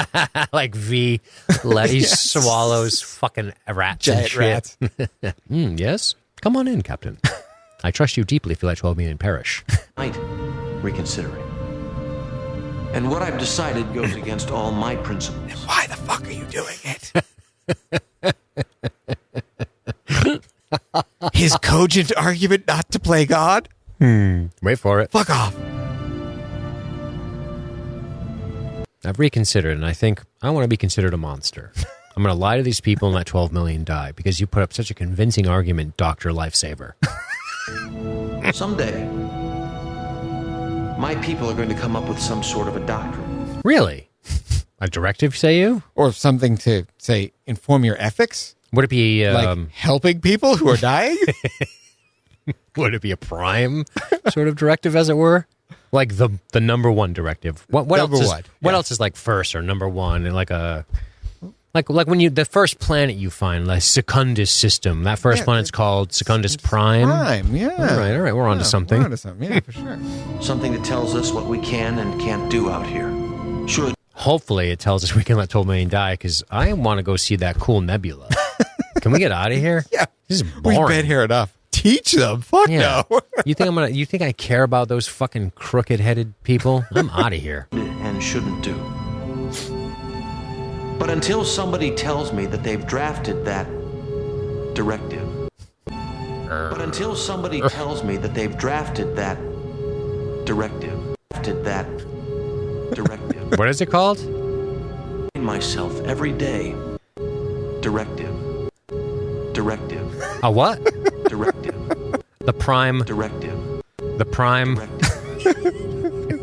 like V. He swallows fucking rats and shit. Rats. Yes, come on in, Captain. I trust you deeply if you let 12 million perish. Might reconsider it. And what I've decided goes against all my principles. Why the fuck are you doing it? His cogent argument not to play God? Wait for it. Fuck off. I've reconsidered, and I think I want to be considered a monster. I'm going to lie to these people and let 12 million die because you put up such a convincing argument, Dr. Lifesaver. Someday, my people are going to come up with some sort of a doctrine. Really? A directive, say you? Or something to, say, inform your ethics? Would it be... like helping people who are dying? Would it be a prime sort of directive, as it were? Like the number one directive. What else is like first or number one? And like a... Like when the first planet you find, like Secundus system, that first planet's called Secundus Prime. Prime, yeah. All right, we're on to something. We're on to something, yeah, for sure. Something that tells us what we can and can't do out here. Sure. Hopefully it tells us we can let 12 million die, because I want to go see that cool nebula. Can we get out of here? Yeah. This is boring. We've been here enough. Teach them. Fuck no. You think I care about those fucking crooked-headed people? I'm out of here. And shouldn't do. But until somebody tells me that they've drafted that directive. What is it called? Myself every day. Directive. A what? Directive. The Prime. Directive. The Prime. Directive.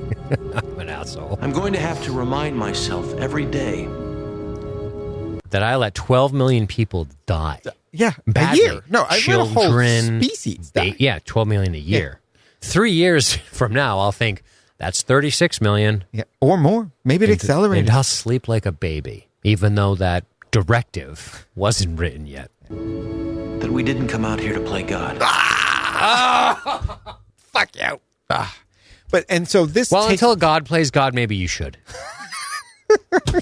I'm an asshole. I'm going to have to remind myself every day that I let 12 million people die. badly. A year. No, I read a whole Children, species die. 12 million a year. 3 years from now, I'll think, that's 36 million. Yeah, or more. Maybe it accelerated. And I'll sleep like a baby, even though that directive wasn't written yet. That we didn't come out here to play God. Fuck you. But, and so this until God plays God, maybe you should.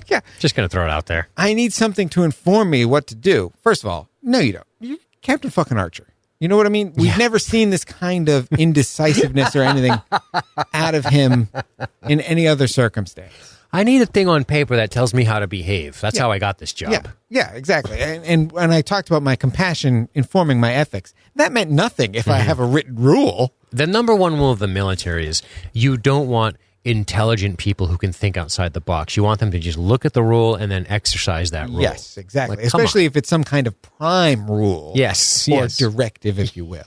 Yeah. Just going to throw it out there. I need something to inform me what to do. First of all, no, you don't. You're Captain fucking Archer. You know what I mean? We've never seen this kind of indecisiveness or anything out of him in any other circumstance. I need a thing on paper that tells me how to behave. That's how I got this job. Yeah, exactly. And when I talked about my compassion informing my ethics, that meant nothing if I have a written rule. The number one rule of the military is you don't want intelligent people who can think outside the box. You want them to just look at the rule and then exercise that rule. Yes, exactly. Especially if it's some kind of prime rule. Yes. Or directive, if you will.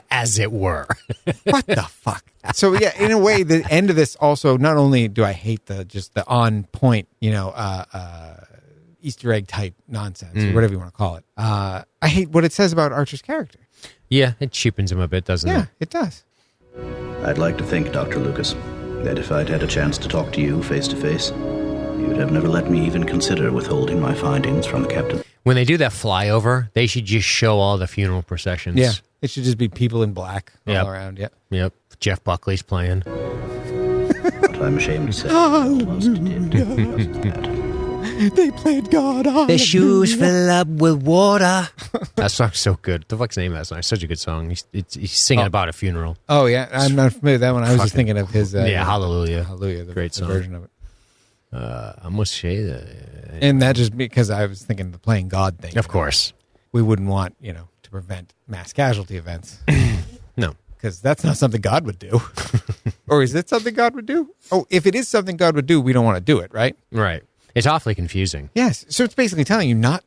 As it were. What the fuck? So, yeah, in a way, the end of this also, not only do I hate the on point, Easter egg type nonsense, or whatever you want to call it, I hate what it says about Archer's character. Yeah, it cheapens him a bit, doesn't it? Yeah, it does. I'd like to think, Dr. Lucas, that if I'd had a chance to talk to you face to face, you'd have never let me even consider withholding my findings from the captain. When they do that flyover, they should just show all the funeral processions. Yeah, it should just be people in black all around. Yep. Jeff Buckley's playing. But I'm ashamed to say, almost did just that. They played God. The shoes fill up with water. That song's so good. The fuck's the name of that song? It's such a good song. He's singing about a funeral. Oh, yeah. I'm not familiar with that one. I was just thinking of his... Hallelujah. Hallelujah. Great song. Version of it. I must say that... And that just because I was thinking the playing God thing. Of course. We wouldn't want, to prevent mass casualty events. No. Because that's not something God would do. Or is it something God would do? Oh, if it is something God would do, we don't want to do it, right? Right. It's awfully confusing. Yes. So it's basically telling you not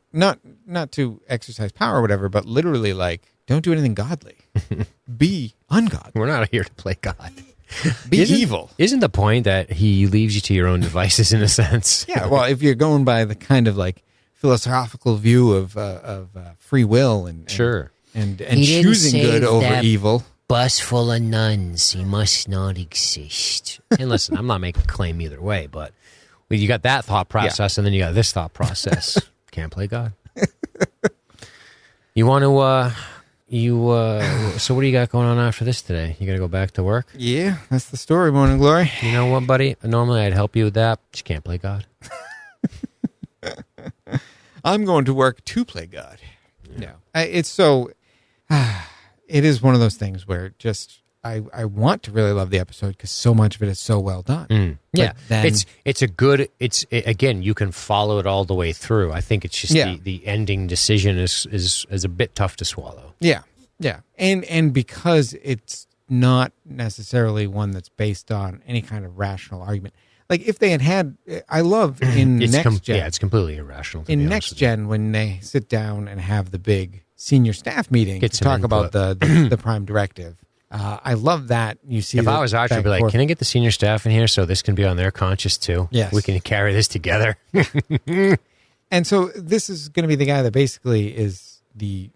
to exercise power or whatever, but literally don't do anything godly. Be ungodly. We're not here to play God. Be evil. Isn't the point that he leaves you to your own devices in a sense? Yeah. Well, if you're going by the kind of philosophical view of free will and sure. And choosing good over evil. Bus full of nuns. He must not exist. And listen, I'm not making a claim either way, but you got that thought process, and then you got this thought process. Can't play God. You want to, so what do you got going on after this today? You got to go back to work? Yeah, that's the story, Morning Glory. You know what, buddy? Normally I'd help you with that. Just can't play God. I'm going to work to play God. Yeah. It's so, it is one of those things where just... I want to really love the episode because so much of it is so well done. Yeah, again, you can follow it all the way through. I think it's just the ending decision is a bit tough to swallow. Yeah, and because it's not necessarily one that's based on any kind of rational argument. Like if they had, I love in Next Gen. Yeah, it's completely irrational. In Next Gen, when they sit down and have the big senior staff meeting to talk about the Prime Directive. I love that. You see, if I was Archer, I'd be like, can I get the senior staff in here so this can be on their conscience too? Yes. We can carry this together. And so this is going to be the guy that basically is the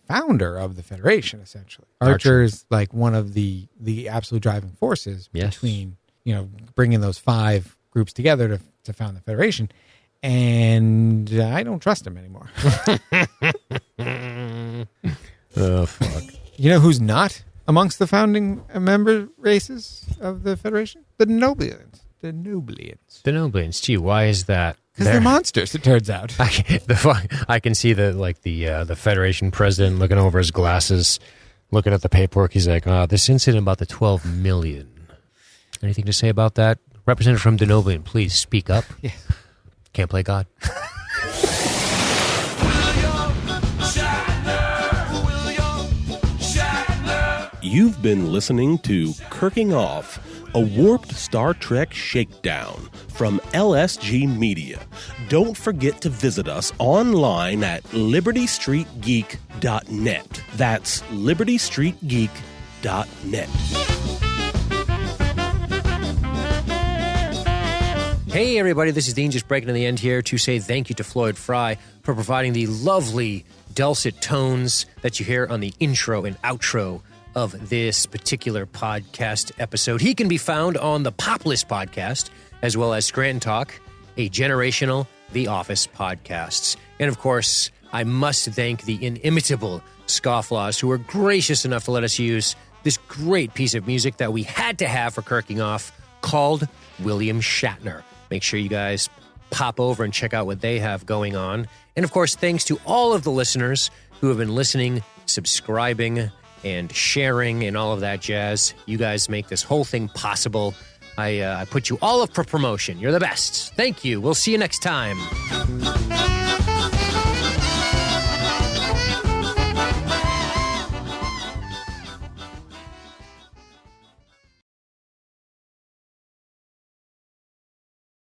founder of the Federation, essentially. Archer is one of the absolute driving forces between, bringing those 5 groups together to found the Federation. And I don't trust him anymore. Oh, fuck. You know who's not amongst the founding member races of the Federation? The Noblians. The Noblians. Gee, why is that? Because they're monsters, it turns out. I can see the Federation president looking over his glasses, looking at the paperwork. He's like, this incident about the 12 million. Anything to say about that? Representative from the Noblian, please speak up. Yeah. Can't play God. You've been listening to Kirking Off, a warped Star Trek shakedown from LSG Media. Don't forget to visit us online at libertystreetgeek.net. That's libertystreetgeek.net. Hey everybody, this is Dean just breaking in the end here to say thank you to Floyd Fry for providing the lovely dulcet tones that you hear on the intro and outro of this particular podcast episode. He can be found on the Poplist podcast, as well as Scranton Talk, a generational The Office podcasts. And of course, I must thank the inimitable Scofflaws who were gracious enough to let us use this great piece of music that we had to have for Kirking Off called William Shatner. Make sure you guys pop over and check out what they have going on. And of course, thanks to all of the listeners who have been listening, subscribing, and sharing and all of that jazz. You guys make this whole thing possible. I put you all up for promotion. You're the best. Thank you. We'll see you next time.